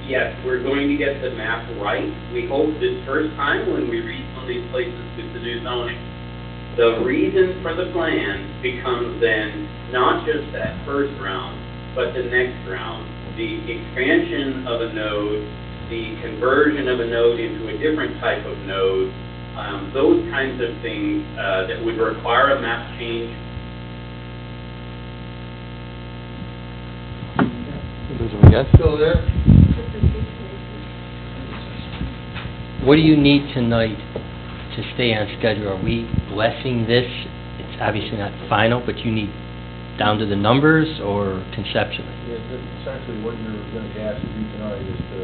Yes, we're going to get the map right. We hope this first time when we read some of these places with the new zoning. The reason for the plan becomes then not just that first round, but the next round. The expansion of a node, the conversion of a node into a different type of node, those kinds of things that would require a map change. Still there? What do you need tonight to stay on schedule? Are we blessing this? It's obviously not final, but you need down to the numbers or conceptually? Yeah, essentially what you're going to ask to do tonight is to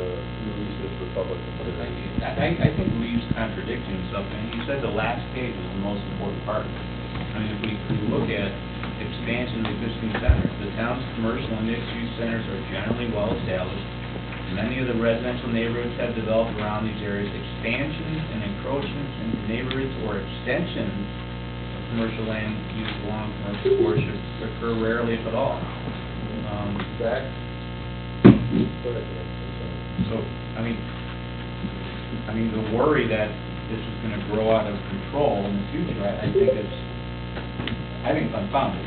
release this for public consideration. I think Lee's contradicting himself, and he said the last page is the most important part. I mean, if we look at expansion of existing centers, the town's commercial and mixed-use centers are generally well-established. Many of the residential neighborhoods have developed around these areas. Expansions and encroachments into neighborhoods or extensions of commercial land use along commercial portions occur rarely, if at all. Zach? So, I mean, the worry that this is going to grow out of control in the future, I think it's unfounded.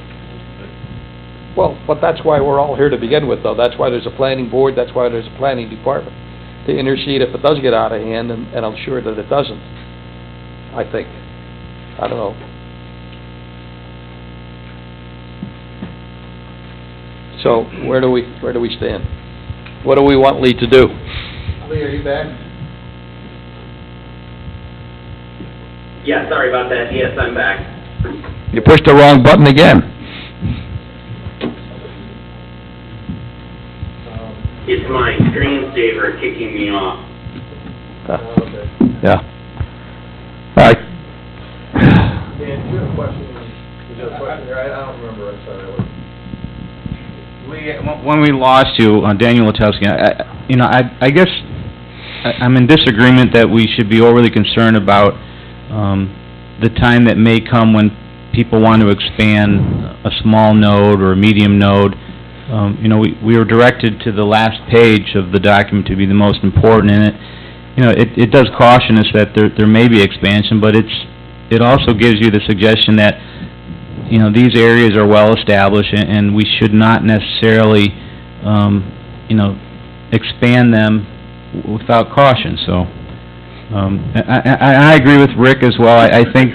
Well, but that's why we're all here to begin with, though. That's why there's a planning board, that's why there's a planning department, to intercede if it does get out of hand, and I'm sure that it doesn't, I think. I don't know. So, where do we stand? What do we want Lee to do? Lee, are you back? Yeah, sorry about that. Yes, I'm back. You pushed the wrong button again. It's my screensaver kicking me off. Okay. Yeah. All right. Dan, you had a question? Was there a question there? I don't remember, I'm sorry. Lee, when we lost you, Daniel Wachowski, I guess I'm in disagreement that we should be overly concerned about the time that may come when people want to expand a small node or a medium node. We were directed to the last page of the document to be the most important, and it does caution us that there may be expansion, but it also gives you the suggestion that these areas are well established, and we should not necessarily expand them without caution. So I agree with Rick as well. I think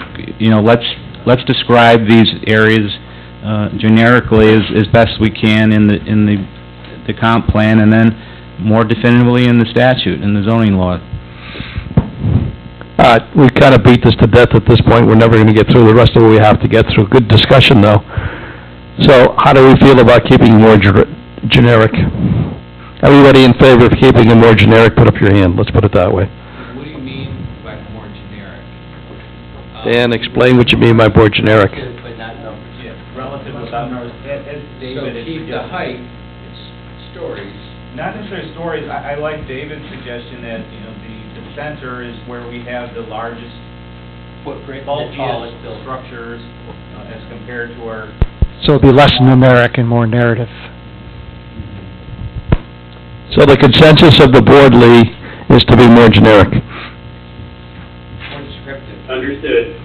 let's describe these areas generically as best we can in the comp plan, and then more definitively in the statute, in the zoning law. We've kind of beat this to death at this point. We're never going to get through the rest of what we have to get through. Good discussion, though. So, how do we feel about keeping more generic? Everybody in favor of keeping it more generic, put up your hand. Let's put it that way. What do you mean by more generic? Dan, explain what you mean by more generic. But not numbers. Yeah, relative without numbers. As So David had keep the suggested. height, it's stories. Not necessarily stories. I like David's suggestion that, the center is where we have the largest Footprint, the tallest bulkiest building. structures as compared to our... So it'll be less numeric and more narrative. So the consensus of the board, Lee, is to be more generic. More descriptive. Understood.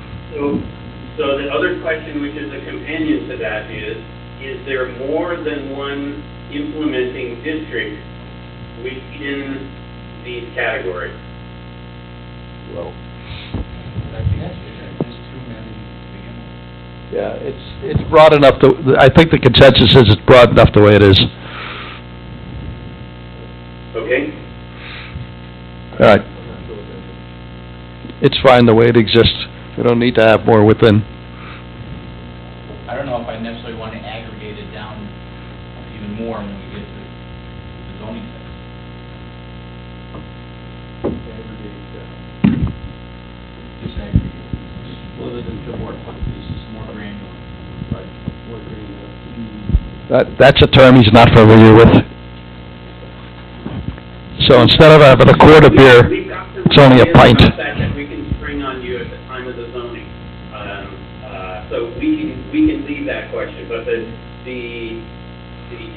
So the other question, which is a companion to that, is there more than one implementing district within these categories? Well, There's too many to begin with. Yeah, it's broad enough I think the consensus is it's broad enough the way it is. Okay? All right. It's fine the way it exists. We don't need to have more within. I don't know if I necessarily want to aggregate it down even more when we get to the zoning text. Just aggregate. Split it into more pieces, more granular. right, more green, That's a term he's not familiar with. So instead of having a quart of beer, We've got some it's only a ideas pint. about that we can spring on you at the time of the zoning. So we can leave that question, but the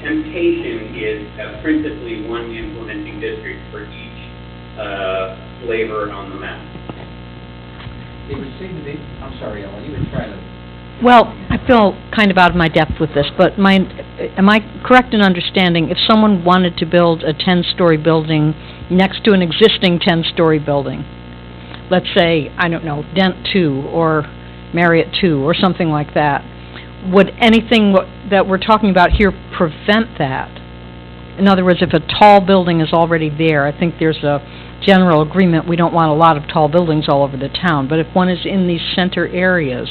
temptation is principally one implementing district for each flavor on the map. It would seem to be, I'm sorry, Ellen, you were trying to... Well, I feel kind of out of my depth with this, but am I correct in understanding if someone wanted to build a 10-story building next to an existing 10-story building, let's say, I don't know, Dent 2 or Marriott 2 or something like that, would anything that we're talking about here prevent that? In other words, if a tall building is already there, I think there's a general agreement we don't want a lot of tall buildings all over the town, but if one is in these center areas,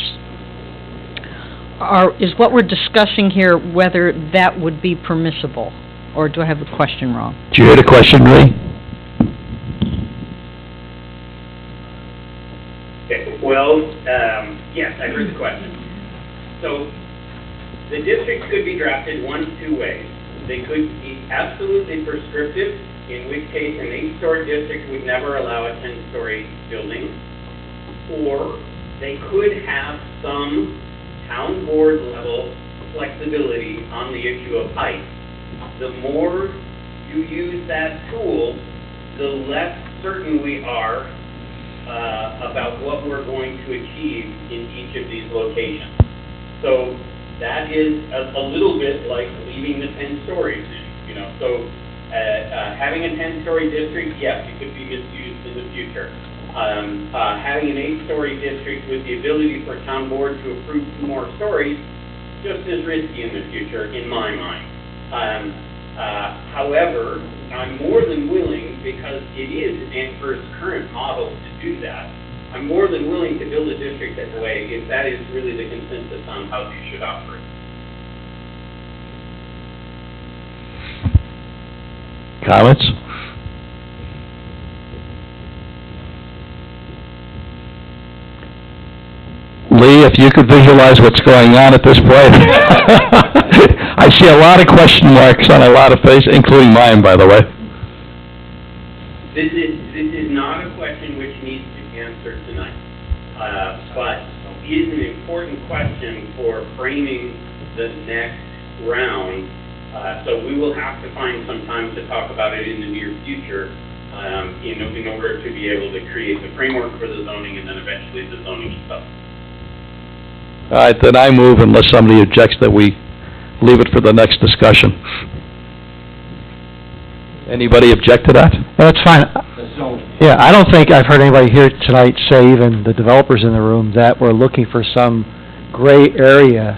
is what we're discussing here whether that would be permissible? Or do I have the question wrong? Did you hear the question, Lee? Okay, well, yes, I heard the question. So, the districts could be drafted one of two ways. They could be absolutely prescriptive, in which case an 8-story district would never allow a 10-story building, or they could have some town board level flexibility on the issue of height. The more you use that tool, the less certain we are about what we're going to achieve in each of these locations. So that is a little bit like leaving the 10 stories, you know. So having a 10-story district, yes, it could be misused in the future. Having an 8-story district with the ability for town board to approve 2 more stories, just as risky in the future, in my mind. However, I'm more than willing, because it is Amherst's current model to do that, I'm more than willing to build a district that way if that is really the consensus on how these should operate. Comments? Lee, if you could visualize what's going on at this point. I see a lot of question marks on a lot of faces, including mine, by the way. This is not a question which needs to be answered tonight, but is an important question for framing the next round. So we will have to find some time to talk about it in the near future in order to be able to create the framework for the zoning and then eventually the zoning itself. All right, then I move, unless somebody objects, that we leave it for the next discussion. Anybody object to that? That's fine. Yeah, I don't think I've heard anybody here tonight say, even the developers in the room, that we're looking for some gray area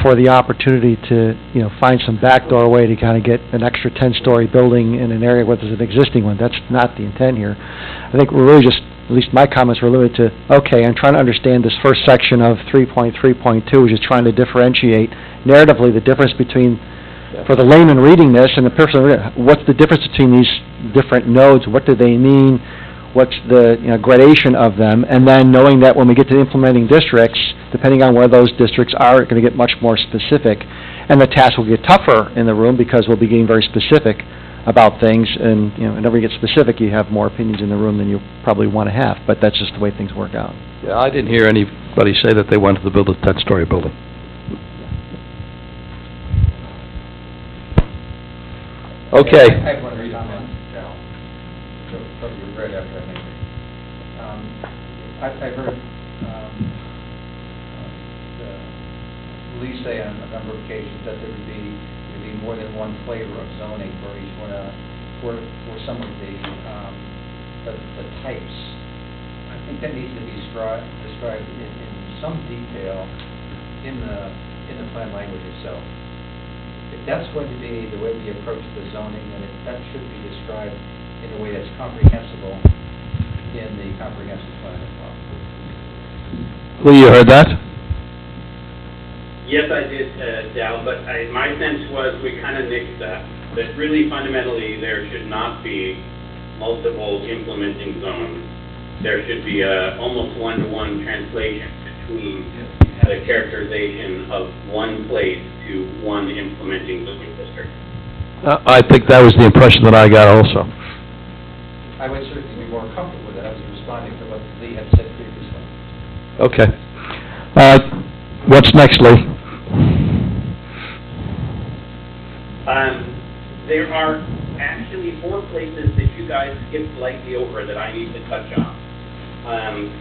for the opportunity to, you know, find some backdoor way to kind of get an extra 10-story building in an area where there's an existing one. That's not the intent here. I think we're really just, at least my comments were limited to, okay, I'm trying to understand this first section of 3.3.2, which is trying to differentiate narratively the difference between, for the layman reading this and the person, what's the difference between these different nodes? What do they mean? What's the gradation of them? And then knowing that when we get to implementing districts, depending on where those districts are going to get much more specific, and the task will get tougher in the room because we'll be getting very specific about things, and whenever you get specific, you have more opinions in the room than you probably want to have, but that's just the way things work out. Yeah, I didn't hear anybody say that they wanted to build a 10-story building. Okay. I have one comment, Al. From your right after I make it. I've heard Lee say on a number of occasions that there would be more than one flavor of zoning for each one, for some of the types. I think that needs to be described in some detail in the plan language itself. If that's going to be the way we approach the zoning, then that should be described in a way that's comprehensible in the comprehensive plan as well. Lee, you heard that? Yes, I did, Dal, but my sense was we kind of nixed that really fundamentally there should not be multiple implementing zones. There should be a almost one-to-one translation between the characterization of one place to one implementing zoning district. I think that was the impression that I got also. I would certainly be more comfortable with it. I was responding to what Lee had said previously. Okay. What's next, Lee? There are actually 4 places that you guys skipped slightly over that I need to touch on.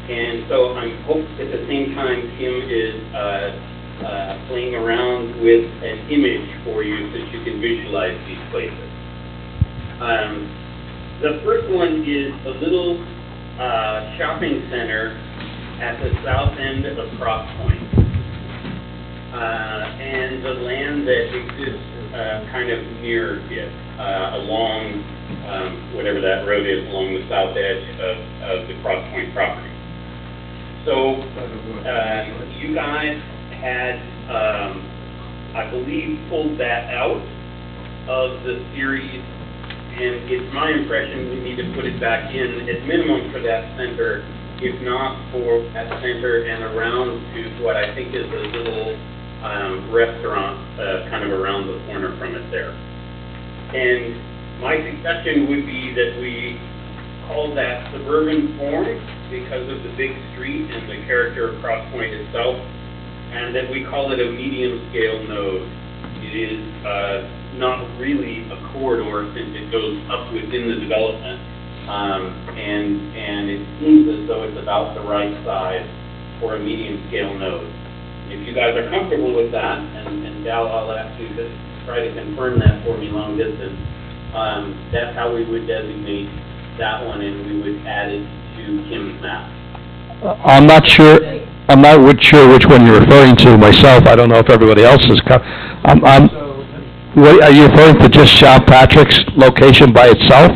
And so I hope at the same time Kim is playing around with an image for you so that you can visualize these places. The first one is a little shopping center at the south end of Cross Point. And the land that exists kind of near it, along whatever that road is, along the south edge of the Cross Point property. So you guys had, I believe, pulled that out of the series, and it's my impression we need to put it back in at minimum for that center, if not for that center and around to what I think is a little restaurant kind of around the corner from it there. And my suggestion would be that we call that suburban form because of the big street and the character of Cross Point itself, and that we call it a medium scale node. It is not really a corridor since it goes up within the development, and it seems as though it's about the right size for a medium scale node. If you guys are comfortable with that, and Dal, I'll ask you to try to confirm that for me long distance, that's how we would designate that one, and we would add it to Kim's map. I'm not sure which one you're referring to myself. I don't know if everybody else is, are you referring to just Sean Patrick's location by itself?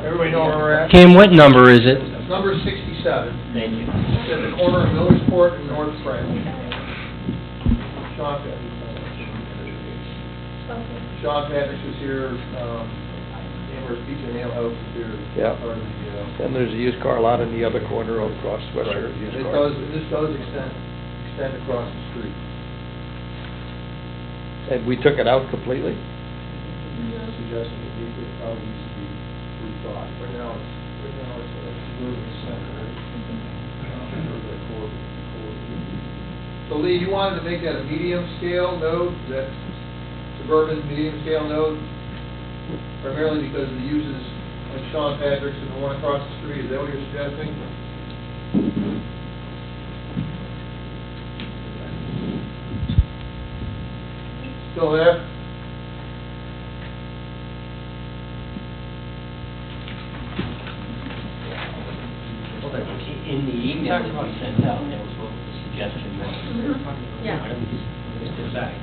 Everybody know where we're at? Kim, what number is it? Number 67. Thank you. It's at the corner of Millersport and North French. Sean Patrick's is here, Amherst Pizza and Ale House is here. Yeah. Part of the, And there's a used car lot in the other corner across Western used car. This does extend across the street. And we took it out completely? Suggesting it probably needs to be rethought. Right now it's a suburban center, right? So Lee, you wanted to make that a medium scale node, that suburban medium scale node, primarily because of the uses like Sean Patrick's and the one across the street. Is that what you're suggesting? Still there? In the email that we sent out, that was what the suggestion was. Yeah. Why don't we just decide?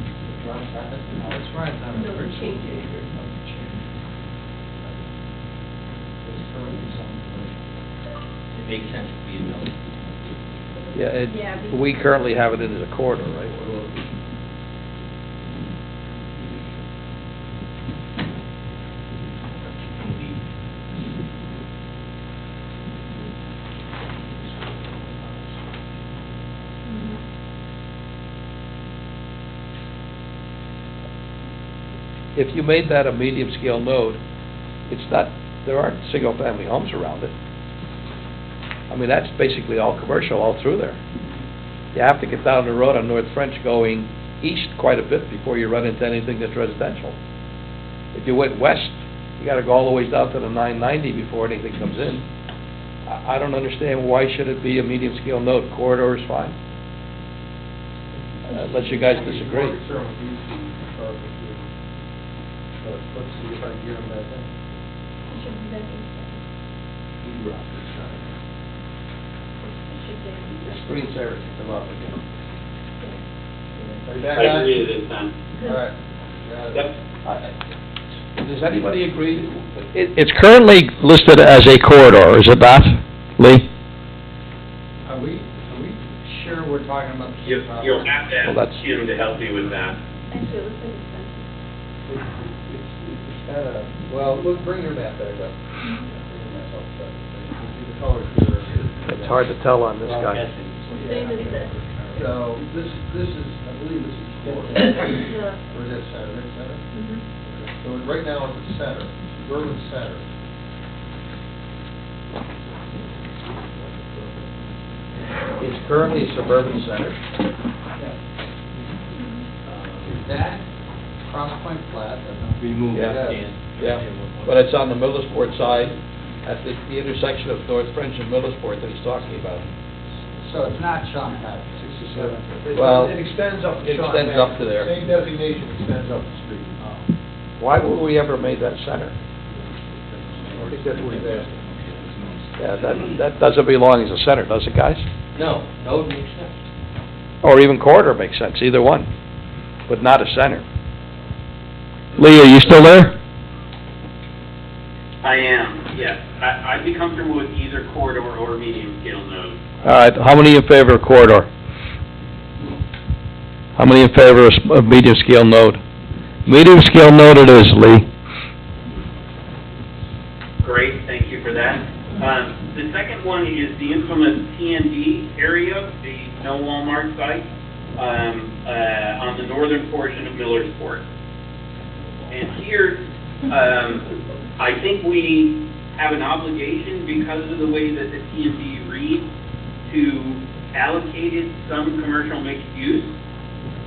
That's right, No change. It makes sense to be a note. Yeah, Yeah, because- we currently have it in as a corridor, right? If you made that a medium-scale node, it's not, there aren't single-family homes around it. I mean, that's basically all commercial all through there. You have to get down the road on North French going east quite a bit before you run into anything that's residential. If you went west, you gotta go all the way down to the 990 before anything comes in. I don't understand why should it be a medium-scale node. Corridor is fine. Unless you guys disagree. Let's see if I can get them back in. It should be that east. He dropped his sign. It should say east. The screen saver can come up again. Are you back I on? agree this time. All right. Got it. Yep. Does anybody agree? It's currently listed as a corridor, is it not, Lee? Are we sure we're talking about the same property? You'll have to Well, ask that's- Kim to help you with that. Actually, it looks like it's done. It's kind of, well, look, bring your map back up. Bring your map up, but the colors here. It's hard to tell on this guy. Same as this. So, this is, I believe this is four. Or Yeah. is that center, that's center? Mhm. So right now it's the center, suburban center. It's currently a suburban center. That Cross Point Flat, Remove it, Yeah. Dan. Yeah, but it's on the Millersport side, at the intersection of North French and Millersport that he's talking about. so it's not Sean Pat, 67. Well, It extends up to it Sean extends Mack. up to there. Same designation extends up the street. Why would we ever make that center? I think that's what he's asking. Yeah, that doesn't belong as a center, does it, guys? No, node makes sense. Or even corridor makes sense, either one, but not a center. Lee, are you still there? I am, yes. I'd be comfortable with either corridor or medium scale node. All right, how many in favor of corridor? How many in favor of medium scale node? Medium scale node it is, Lee. Great, thank you for that. The second one is the infamous TND area, the no Walmart site, on the northern portion of Millersport. And here, I think we have an obligation, because of the way that the TND reads, to allocate it some commercial mixed use,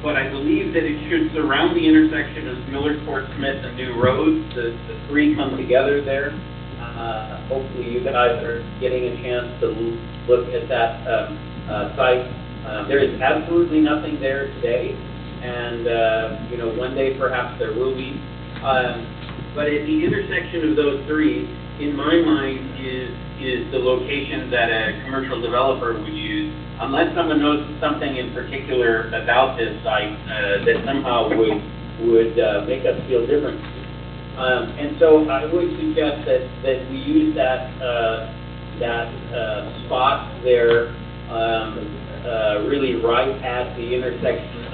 but I believe that it should surround the intersection of Millersport, Smith, and New Road. The three come together there. Hopefully you guys are getting a chance to look at that site. There is absolutely nothing there today, and one day perhaps there will be. But at the intersection of those three, in my mind, is the location that a commercial developer would use, unless someone knows something in particular about this site that somehow would make us feel different. And so I would suggest that we use that spot there, really right at the intersection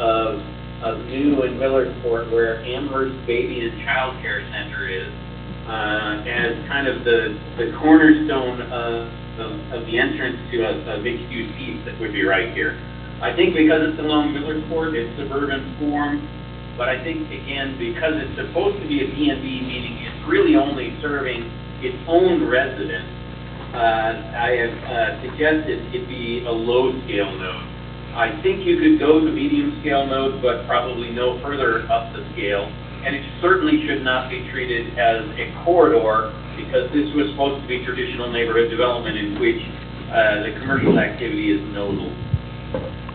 of New and Millersport, where Amherst Baby and Child Care Center is, as kind of the cornerstone of the entrance to a mixed-use piece that would be right here. I think because it's along Millersport, it's suburban form, but I think, again, because it's supposed to be a B&B, meaning it's really only serving its own residents, I have suggested it be a low-scale node. I think you could go to medium-scale node, but probably no further up the scale, and it certainly should not be treated as a corridor, because this was supposed to be traditional neighborhood development in which the commercial activity is nodal.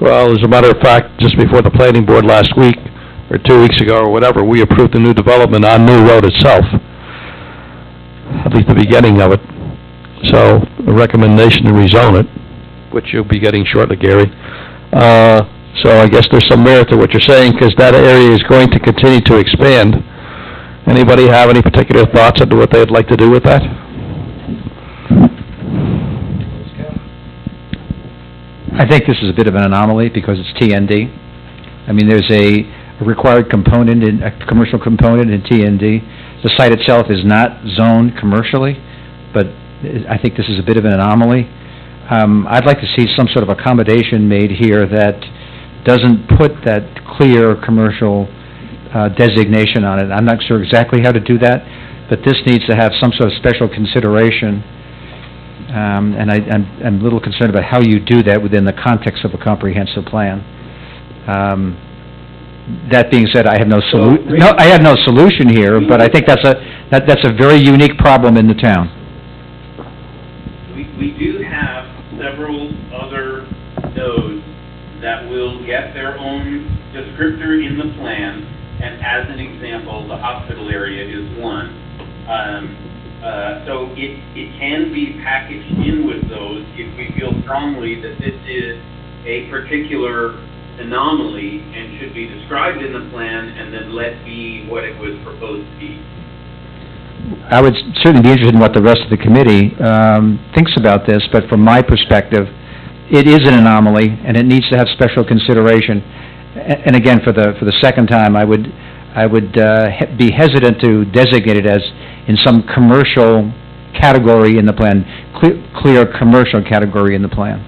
Well, as a matter of fact, just before the planning board last week, or 2 weeks ago, or whatever, we approved the new development on New Road itself, at least the beginning of it. So, a recommendation to rezone it, which you'll be getting shortly, Gary. So I guess there's some merit to what you're saying, because that area is going to continue to expand. Anybody have any particular thoughts on what they'd like to do with that? I think this is a bit of an anomaly because it's TND. I mean, there's a required component, a commercial component in TND. The site itself is not zoned commercially, but I think this is a bit of an anomaly. I'd like to see some sort of accommodation made here that doesn't put that clear commercial designation on it. I'm not sure exactly how to do that, but this needs to have some sort of special consideration. And I'm a little concerned about how you do that within the context of a comprehensive plan. That being said, I have no solution here, but I think that's a very unique problem in the town. We do have several other nodes that will get their own descriptor in the plan, and as an example, the hospital area is one. So it can be packaged in with those if we feel strongly that this is a particular anomaly and should be described in the plan and then let be what it was proposed to be. I would certainly be interested in what the rest of the committee thinks about this, but from my perspective, it is an anomaly, and it needs to have special consideration. And again, for the second time, I would be hesitant to designate it as in some commercial category in the plan, clear commercial category in the plan.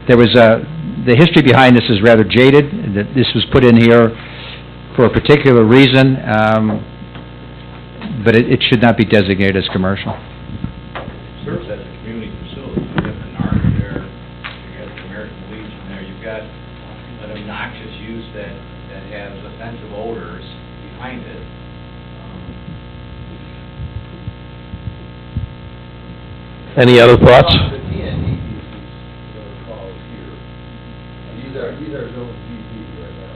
There was the history behind this is rather jaded, that this was put in here for a particular reason, but it should not be designated as commercial. It serves as a community facility. You have an art there, you got the American Legion there, you've got an obnoxious use that has offensive odor behind it. Any other thoughts? The TND pieces that are called here, and these are zone GD right now.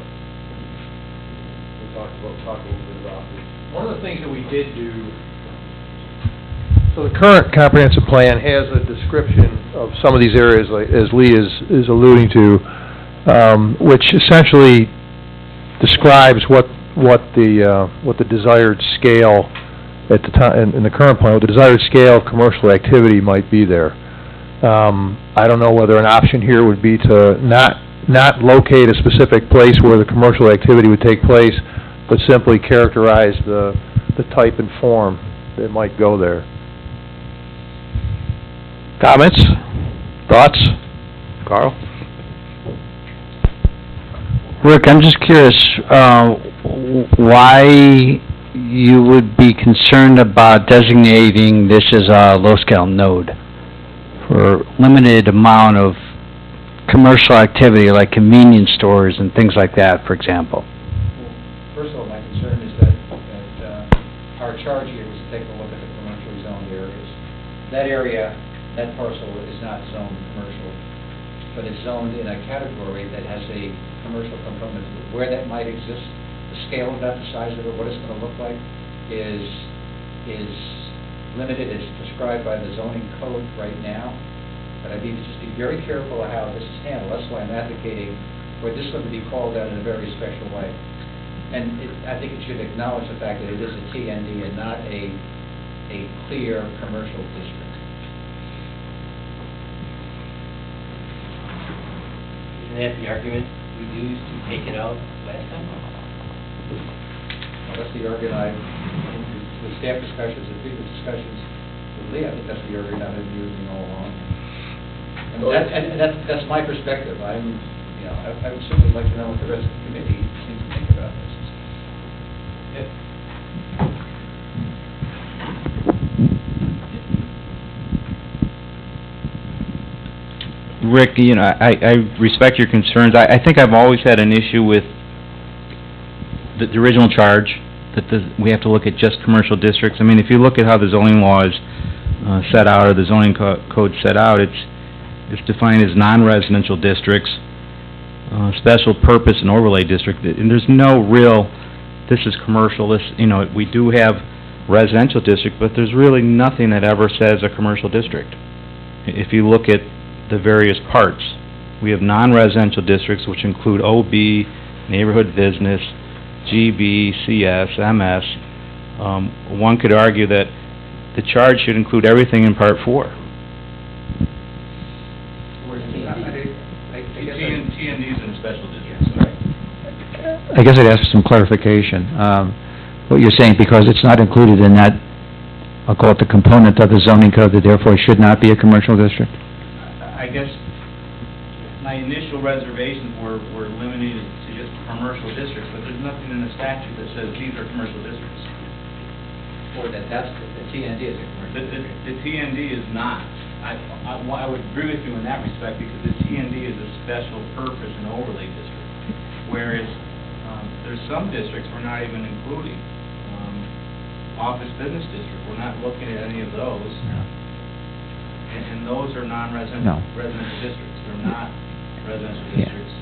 We'll talk a little bit about this. One of the things that we did do, So the current comprehensive plan has a description of some of these areas, like, as Lee is alluding to, which essentially describes what the desired scale at the time, in the current plan, what the desired scale of commercial activity might be there. I don't know whether an option here would be to not locate a specific place where the commercial activity would take place, but simply characterize the type and form that might go there. Comments? Thoughts? Carl? Rick, I'm just curious, why you would be concerned about designating this as a low-scale node for limited amount of commercial activity like convenience stores and things like that, for example? First of all, my concern is that our charge here was to take a look at the commercially zoned areas. That area, that parcel is not zoned commercial, but it's zoned in a category that has a commercial component to it. Where that might exist, the scale of that, the size of it, what it's going to look like is limited. It's prescribed by the zoning code right now. But I need to just be very careful of how this is handled. That's why I'm advocating for this one to be called out in a very special way. And I think it should acknowledge the fact that it is a TND and not a clear commercial district. Isn't that the argument we used to take it out last time? Well, that's the argument with staff discussions and previous discussions with Lee, I think that's the argument I've been using all along. And that's my perspective. I would certainly like to know what the rest of the committee seems to think about this. Rick, I respect your concerns. I think I've always had an issue with the original charge, that we have to look at just commercial districts. I mean, if you look at how the zoning law is set out, or the zoning code set out, it's defined as non-residential districts, special purpose and overlay district, and there's no real, this is commercial, we do have residential district, but there's really nothing that ever says a commercial district. If you look at the various parts, we have non-residential districts, which include OB, neighborhood business, GB, CS, MS. One could argue that the charge should include everything in Part 4. TNDs and special districts. I guess I'd ask for some clarification. What you're saying, because it's not included in that, I'll call it the component of the zoning code, that therefore it should not be a commercial district? I guess my initial reservations were limited to just commercial districts, but there's nothing in the statute that says these are commercial districts. Or that's the TND is a commercial district? The TND is not. I would agree with you in that respect, because the TND is a special purpose and overlay district, whereas there's some districts we're not even including. Office business district, we're not looking at any of those. No. And those are non-residential residential districts. They're not residential districts.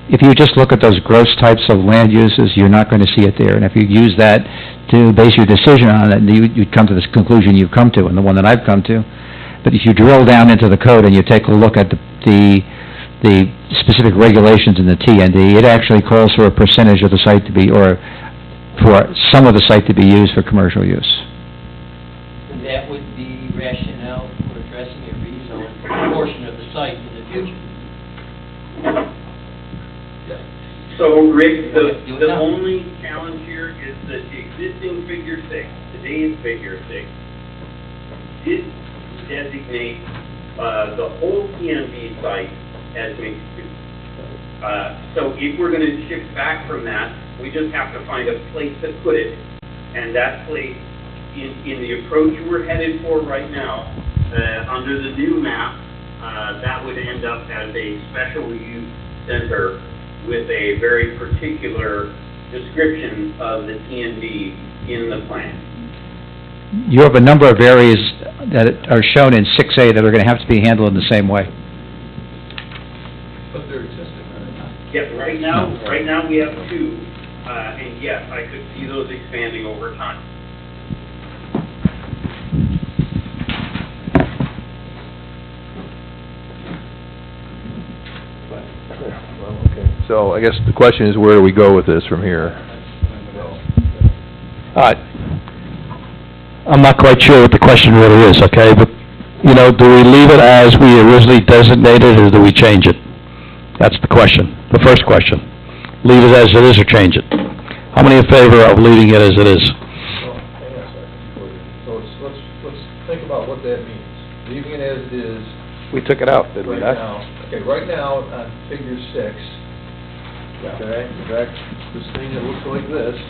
If you just look at those gross types of land uses, you're not going to see it there. And if you use that to base your decision on it, you'd come to this conclusion you've come to, and the one that I've come to. But if you drill down into the code and you take a look at the specific regulations in the TND, it actually calls for a percentage of the site to be, or for some of the site to be used for commercial use. And that would be rationale for addressing a rezone for a portion of the site in the future. So, Rick, the only challenge here is that the existing Figure 6, today's Figure 6, did designate the whole TNB site as mixed use. So if we're going to shift back from that, we just have to find a place to put it. And that place, in the approach we're headed for right now, under the new map, that would end up as a special use center with a very particular description of the TND in the plan. You have a number of areas that are shown in 6A that are going to have to be handled in the same way. But they're existing, right? Yes, right now we have two, and yes, I could see those expanding over time. Well, okay. So I guess the question is, where do we go with this from here? I'm not quite sure what the question really is, okay, but, you know, do we leave it as we originally designated, or do we change it? That's the question, the first question. Leave it as it is or change it? How many in favor of leaving it as it is? Well, hang on a second. So let's think about what that means. Leaving it as it is. We took it out, did we Right not? now, okay, right now on figure 6, okay, that's this thing that looks like this.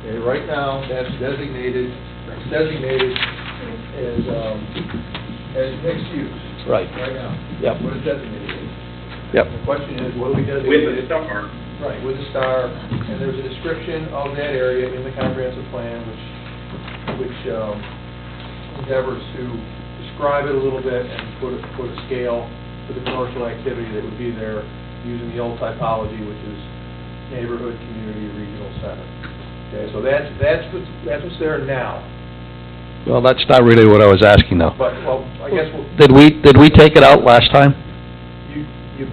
Okay, right now, that's designated as mixed use. Right. Right now. Yep. What is designated as? Yep. The question is, what do we designate? With a star. Right, with a star, and there's a description of that area in the comprehensive plan, which endeavors to describe it a little bit and put a scale to the commercial activity that would be there using the old typology, which is neighborhood, community, regional center. Okay, so that's what's there now. Well, that's not really what I was asking, though. But, well, I guess Did we take it out last time?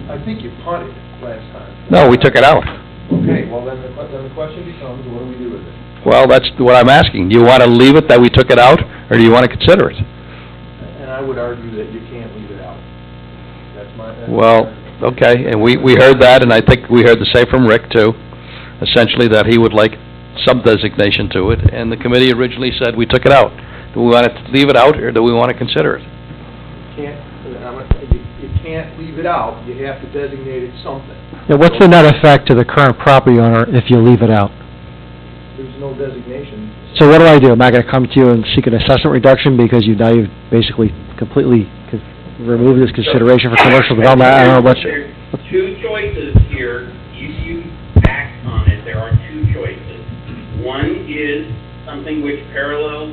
I think you punted last time. No, we took it out. Okay, well, then the question becomes, what do we do with it? Well, that's what I'm asking. Do you want to leave it that we took it out, or do you want to consider it? And I would argue that you can't leave it out. That's my... Well, okay, and we heard that, and I think we heard the same from Rick, too, essentially that he would like some designation to it, and the committee originally said we took it out. Do we want to leave it out, or do we want to consider it? You can't leave it out, you have to designate it something. Now, what's the net effect to the current property owner if you leave it out? There's no designation. So what do I do? Am I gonna come to you and seek an assessment reduction because you've basically completely removed this consideration for commercial development? I don't know what... There's two choices here. You act on it. There are two choices. One is something which parallels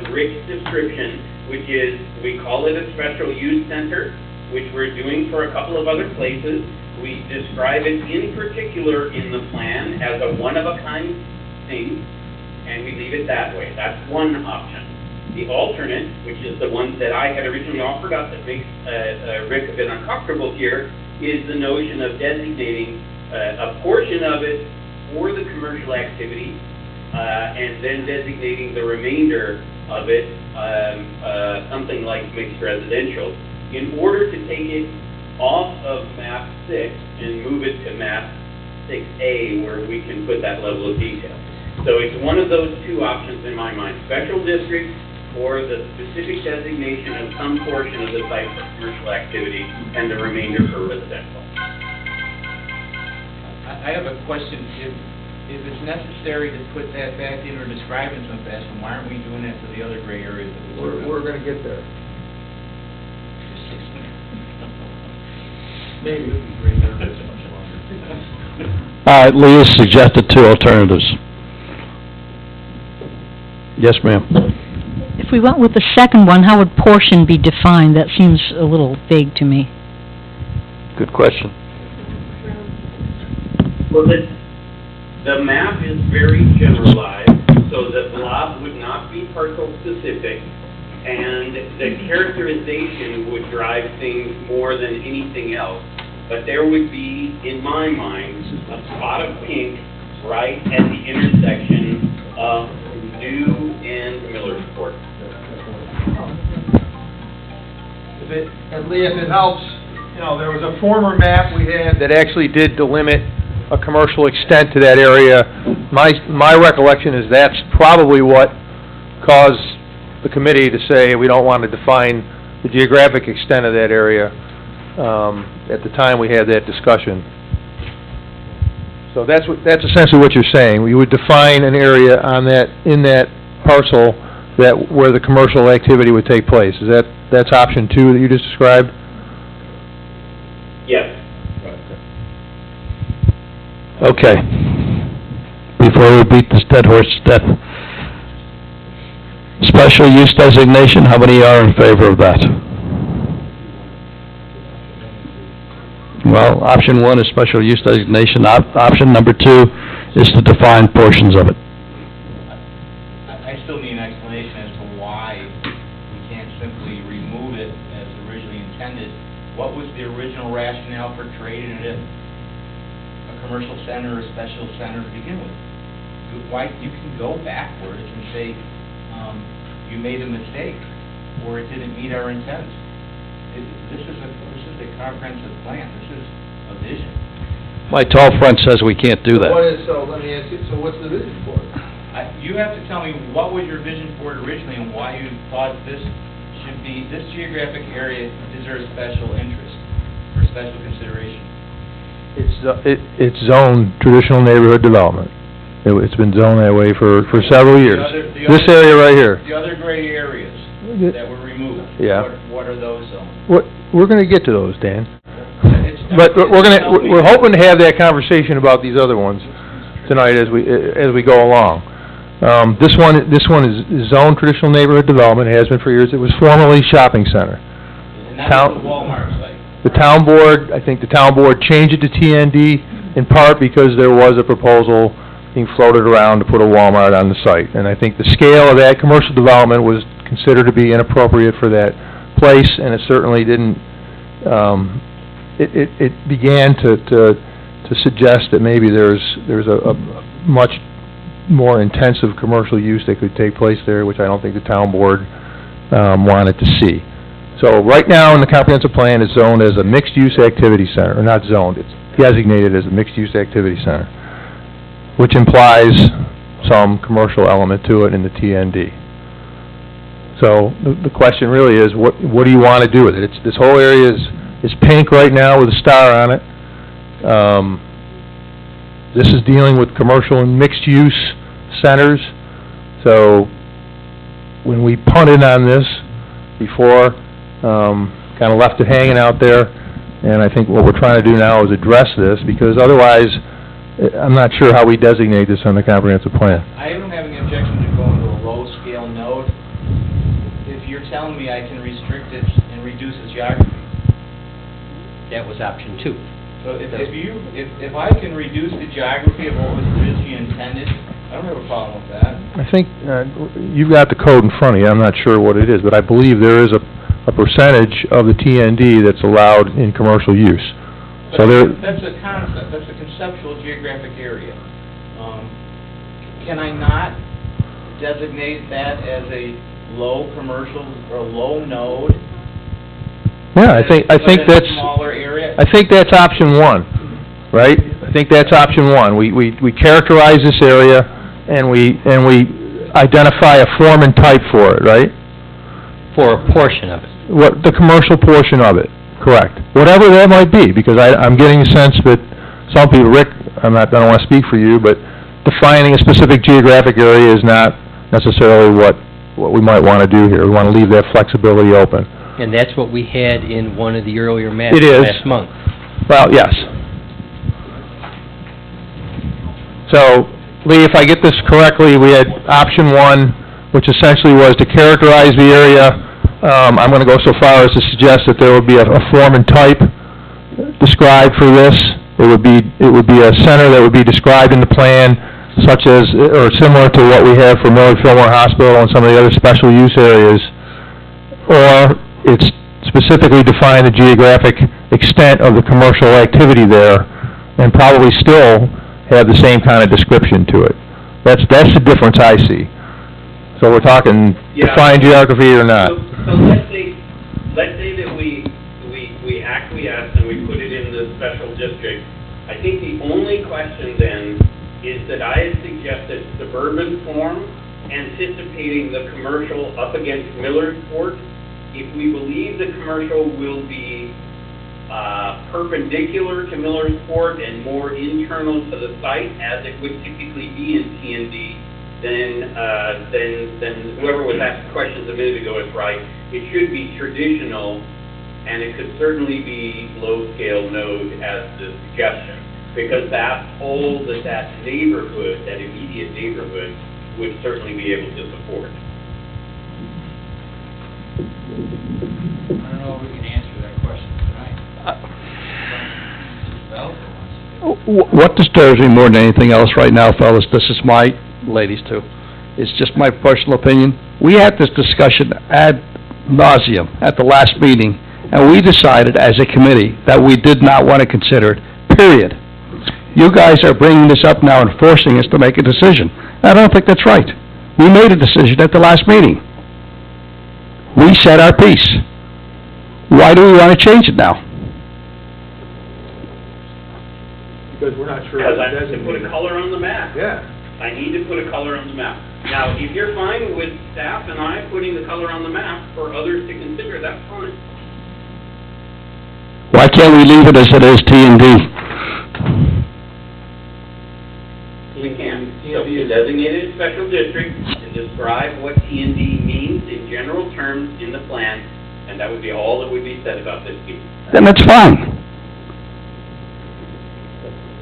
Rick's description, which is, we call it a special use center, which we're doing for a couple of other places. We describe it in particular in the plan as a one-of-a-kind thing, and we leave it that way. That's one option. The alternate, which is the one that I had originally offered up that makes Rick a bit uncomfortable here, is the notion of designating a portion of it for the commercial activity, and then designating the remainder of it something like mixed residential, in order to take it off of map 6 and move it to map 6A, where we can put that level of detail. So it's one of those two options in my mind: special district or the specific designation of some portion of the site for commercial activity and the remainder for residential. I have a question. If it's necessary to put that back in or describe it in some fashion, why aren't we doing that to the other gray areas that we took out? We're gonna get there. Maybe. All right, Lee has suggested two alternatives. Yes, ma'am. If we went with the second one, how would portion be defined? That seems a little vague to me. Good question. Well, the map is very generalized, so the blob would not be parcel specific, and the characterization would drive things more than anything else. But there would be, in my mind, a spot of pink right at the intersection of New and Millersport. Lee, if it helps, you know, there was a former map we had That actually did delimit a commercial extent to that area. My recollection is that's probably what caused the committee to say we don't want to define the geographic extent of that area. At the time we had that discussion. So that's essentially what you're saying. We would define an area in that parcel where the commercial activity would take place. That's option 2 that you just described? Yes. Okay. before we beat this dead horse to death. Special use designation, how many are in favor of that? Well, option one is special use designation. Option number two is to define portions of it. I still need an explanation as to why we can't simply remove it as originally intended. What was the original rationale for creating it a commercial center or a special center to begin with? Why, you can go backwards and say, you made a mistake, or it didn't meet our intent. This is a comprehensive plan, this is a vision. My tall friend says we can't do that. So let me ask you, so what's the vision for it? You have to tell me what was your vision for it originally and why you thought this should be, this geographic area deserves special interest or special consideration. It's zoned traditional neighborhood development. It's been zoned that way for several years. This area right here. The other gray areas that were removed. Yeah. What are those zones? We're gonna get to those, Dan. But we're hoping to have that conversation about these other ones tonight as we go along. This one is zoned traditional neighborhood development, has been for years. It was formerly shopping center. And that was the Walmart site. The town board, I think the town board changed it to TND in part because there was a proposal being floated around to put a Walmart on the site. And I think the scale of that commercial development was considered to be inappropriate for that place, and it certainly didn't, it began to suggest that maybe there's a much more intensive commercial use that could take place there, which I don't think the town board wanted to see. So right now in the comprehensive plan, it's zoned as a mixed-use activity center, or not zoned, it's designated as a mixed-use activity center, which implies some commercial element to it in the TND. So the question really is, what do you want to do with it? This whole area is pink right now with a star on it. This is dealing with commercial and mixed-use centers. So when we punted on this before, kind of left it hanging out there, and I think what we're trying to do now is address this, because otherwise, I'm not sure how we designate this on the comprehensive plan. I don't have any objection to going to a low-scale node. If you're telling me I can restrict it and reduce its geography. That was option two. So if I can reduce the geography of what was originally intended, I don't have a problem with that. I think you've got the code in front of you. I'm not sure what it is, but I believe there is a percentage of the TND that's allowed in commercial use. So that's a concept. That's a conceptual geographic area. Can I not designate that as a low commercial or low node? Yeah, I think that's smaller area. I think that's option one, right? I think that's option one. We characterize this area and we identify a form and type for it, right? For a portion of it. The commercial portion of it, correct. Whatever that might be, because I'm getting a sense that some people, Rick, I don't want to speak for you, but defining a specific geographic area is not necessarily what we might want to do here. We want to leave that flexibility open. And that's what we had in one of the earlier maps It is. last month. Well, yes. So, Lee, if I get this correctly, we had option one, which essentially was to characterize the area. I'm going to go so far as to suggest that there would be a form and type described for this. It would be a center that would be described in the plan, such as, or similar to what we have for Millard Fillmore Hospital and some of the other special use areas. Or it's specifically define the geographic extent of the commercial activity there, and probably still have the same kind of description to it. That's the difference I see. So we're talking define geography or not. So let's say that we acquiesce and we put it in the special district. I think the only question then is that I had suggested suburban form, anticipating the commercial up against Millersport. If we believe the commercial will be perpendicular to Millersport and more internal to the site, as it would typically be in TND, then whoever was asked questions a minute ago is right. It should be traditional, and it could certainly be low-scale node as the suggestion. because that whole, that neighborhood, that immediate neighborhood, would certainly be able to support. I don't know if we can answer that question tonight. Developer wants to do it. What disturbs me more than anything else right now, fellas, this is my, ladies too, it's just my personal opinion. We had this discussion ad nauseum at the last meeting, and we decided as a committee that we did not want to consider it, period. You guys are bringing this up now and forcing us to make a decision. I don't think that's right. We made a decision at the last meeting. We said our piece. Why do we want to change it now? Because we're not sure. Because what I have to put a color on the map. Yeah. I need to put a color on the map. Now, if you're fine with staff and I putting the color on the map for others to consider, that's fine. Why can't we leave it as it is, T and D? We can. So you designate it as special district and describe what T and D means in general terms in the plan, and that would be all that would be said about this piece. Then that's fine.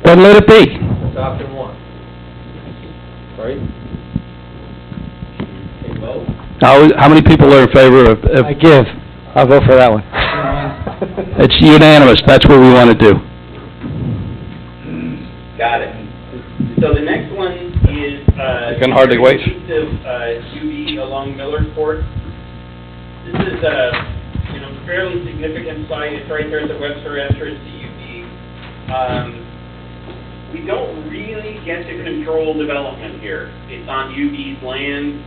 Then let it be. That's option one. Right? Okay, vote. How many people are in favor of, I'll vote for that one. it's unanimous, that's what we want to do. Got it. So the next one is, I can hardly wait. Piece of, UV along Miller's Court. This is a, fairly significant site. It's right there at the Webster entrance to UV. We don't really get to control development here. It's on UV's land.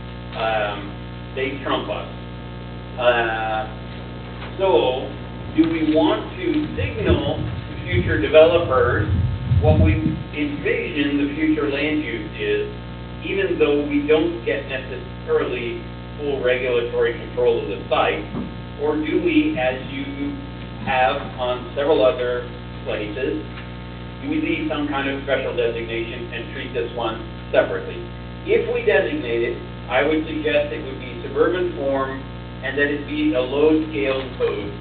They trump us. So, do we want to signal to future developers what we envision the future land use is, even though we don't get necessarily full regulatory control of the site? Or do we, as you have on several other places, do we leave some kind of special designation and treat this one separately? If we designate it, I would suggest it would be suburban form and that it be a low-scale code,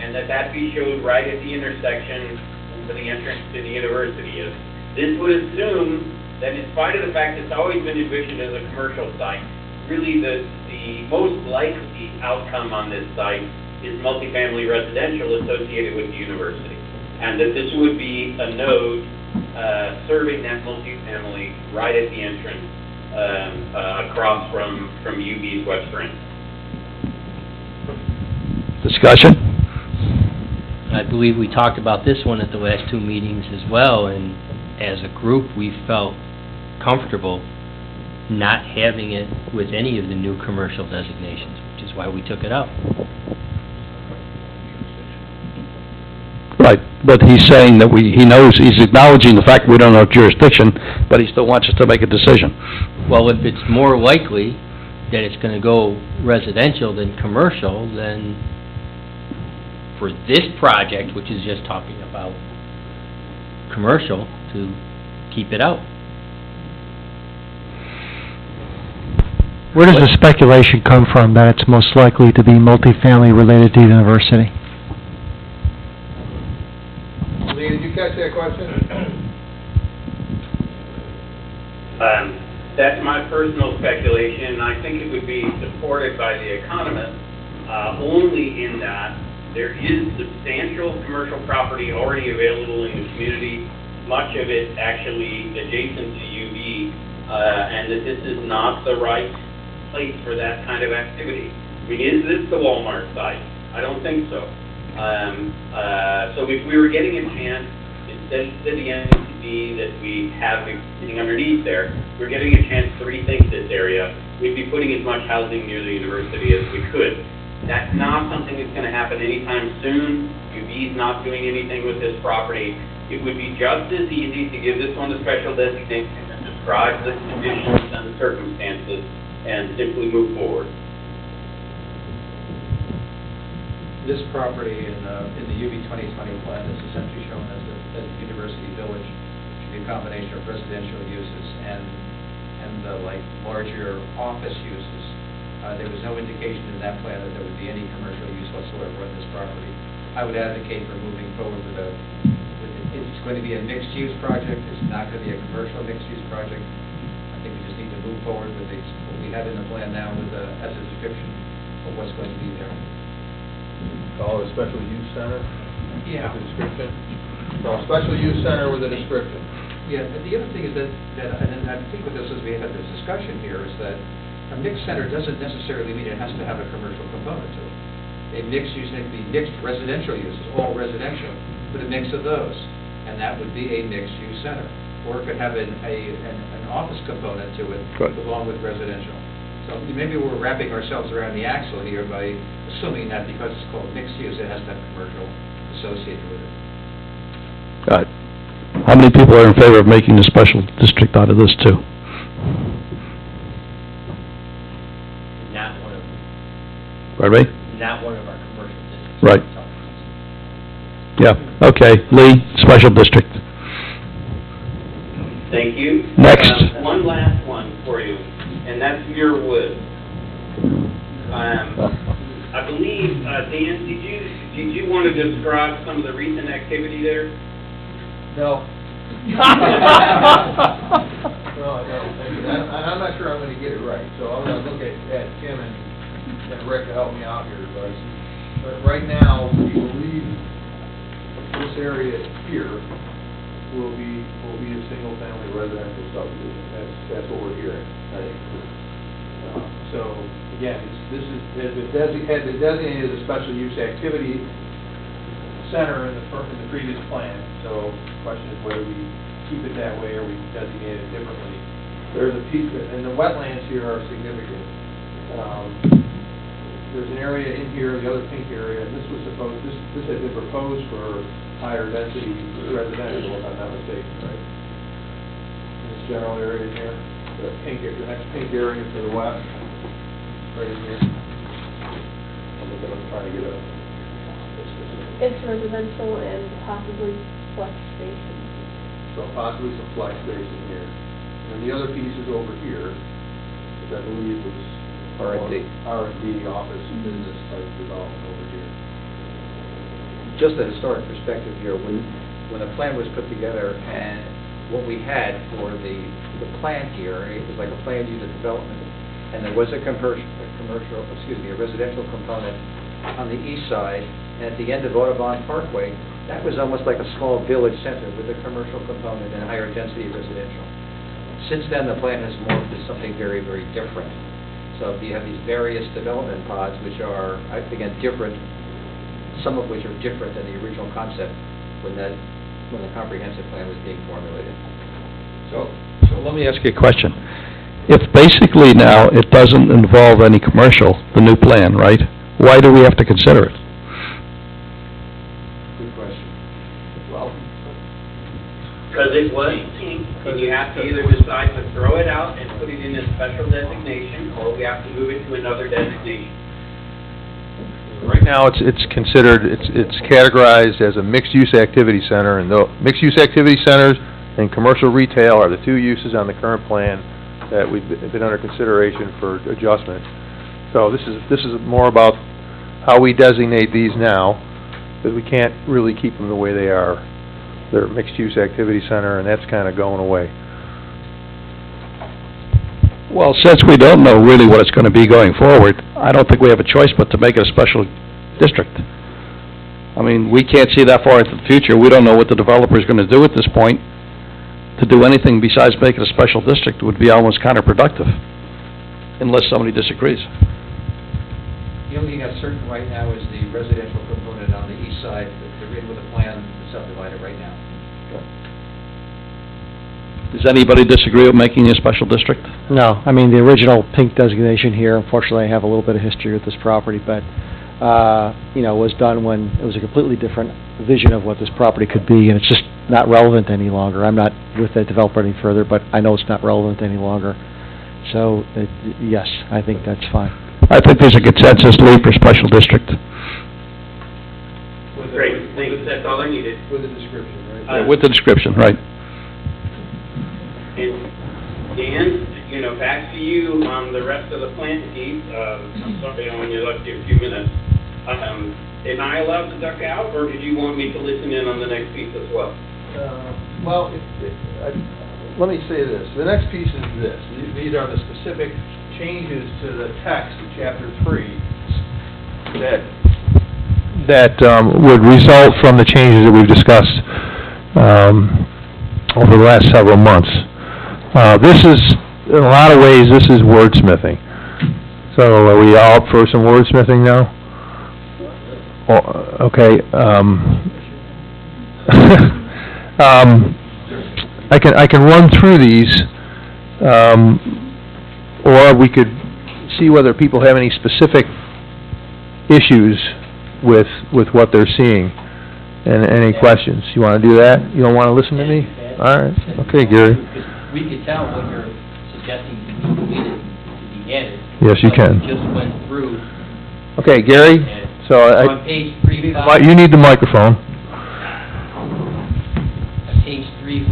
and that be showed right at the intersection where the entrance to the university is. This would assume that in spite of the fact it's always been envisioned as a commercial site, really the most likely outcome on this site is multifamily residential associated with the university. And that this would be a node serving that multifamily right at the entrance across from UV's Webster end. Discussion? I believe we talked about this one at the last two meetings as well, and as a group, we felt comfortable not having it with any of the new commercial designations, which is why we took it out. Right, but he's saying that he's acknowledging the fact we don't know jurisdiction, but he still wants us to make a decision. Well, if it's more likely that it's gonna go residential than commercial, then for this project, which is just talking about commercial, to keep it out. Where does the speculation come from that it's most likely to be multifamily related to the university? Lee, did you catch that question? That's my personal speculation. I think it would be supported by the economists, only in that there is substantial commercial property already available in the community, much of it actually adjacent to UV, and that this is not the right place for that kind of activity. I mean, is this the Walmart site? I don't think so. So if we were getting a chance, instead of the entity that we have sitting underneath there, we're getting a chance to rethink this area, we'd be putting as much housing near the university as we could. That's not something that's going to happen anytime soon. UV's not doing anything with this property. It would be just as easy to give this one a special designation and describe the conditions and the circumstances and simply move forward. This property in the UV 2020 plan is essentially shown as a university village. It should be a combination of residential uses and larger office uses. There was no indication in that plan that there would be any commercial use whatsoever on this property. I would advocate for moving forward with It's going to be a mixed-use project, it's not going to be a commercial mixed-use project. I think we just need to move forward with what we have in the plan now with as a description of what's going to be there. Call it a special use center? Yeah. With a description? So, special use center with a description. Yeah, but the other thing is that and I think with this, as we had this discussion here, is that a mixed center doesn't necessarily mean it has to have a commercial component to it. A mixed use may be mixed residential uses, all residential, with a mix of those, and that would be a mixed use center. Or it could have an office component to it, Good. along with residential. So maybe we're wrapping ourselves around the axle here by assuming that because it's called mixed use, it has to have commercial associated with it. Got it. How many people are in favor of making a special district out of this, too? Not one of, Pardon me? not one of our commercial districts. Right. Yeah, okay. Lee, special district. Thank you. Next. One last one for you, and that's Muir Woods. I believe, Dan, did you want to describe some of the recent activity there? No. No, I don't. And I'm not sure I'm gonna get it right, so I'm gonna look at Tim and Rick to help me out here, but right now, we believe this area here will be a single-family residential subdivision. That's what we're hearing, I think. So, again, this has been designated as a special use activity center in the previous plan, so the question is whether we keep it that way or we designate it differently. There's a piece, and the wetlands here are significant. There's an area in here, the other pink area, and this had been proposed for higher density residential, if I'm not mistaken, right? This general area in here, the next pink area to the west, right in here. I'm trying to get a... It's residential and possibly flex station. So possibly some flex space in here. And the other piece is over here, which I believe was R&D office and business type development over here. Just a historic perspective here, when the plan was put together and what we had for the plan here, it was like a planned unit development, and there was a residential component on the east side, and at the end of Audubon Parkway, that was almost like a small village center with a commercial component and a higher density residential. Since then, the plan has morphed to something very, very different. So you have these various development pods, which are, again, different, some of which are different than the original concept when the comprehensive plan was being formulated. So let me ask you a question. If basically now it doesn't involve any commercial, the new plan, right? Why do we have to consider it? Good question. Well, Because it was pink, and you have to either decide to throw it out and put it in a special designation, or we have to move it to another designation. Right now, it's considered, it's categorized as a mixed-use activity center, and the mixed-use activity centers and commercial retail are the two uses on the current plan that we've been under consideration for adjustment. So this is more about how we designate these now, because we can't really keep them the way they are. They're a mixed-use activity center, and that's kind of going away. Well, since we don't know really what it's going to be going forward, I don't think we have a choice but to make it a special district. I mean, we can't see that far into the future. We don't know what the developer's going to do at this point. To do anything besides make it a special district would be almost counterproductive, unless somebody disagrees. The only thing that's certain right now is the residential component on the east side, they're in with a plan to subdivide it right now. Does anybody disagree with making it a special district? No, I mean, the original pink designation here, unfortunately, I have a little bit of history with this property, but, was done when it was a completely different vision of what this property could be, and it's just not relevant any longer. I'm not with that developer any further, but I know it's not relevant any longer. So, yes, I think that's fine. I think there's a consensus, Lee, for special district. Great, thanks, that's all I needed. with a description, right? With the description, right. And Dan, back to you on the rest of the plant piece. I'm sorry, I only left you a few minutes. Am I allowed to duck out, or did you want me to listen in on the next piece as well? Well, let me say this. The next piece is this. These are the specific changes to the text of Chapter 3 that would result from the changes that we've discussed over the last several months. This is, in a lot of ways, this is wordsmithing. So are we all up for some wordsmithing now? Okay. I can run through these, or we could see whether people have any specific issues with what they're seeing, and any questions. You want to do that? You don't want to listen to me? All right. Okay, Gary. We could tell what you're suggesting to be deleted, to be added. Yes, you can. We just went through. Okay, Gary. So On page 3.5. you need the microphone. Page 3.5,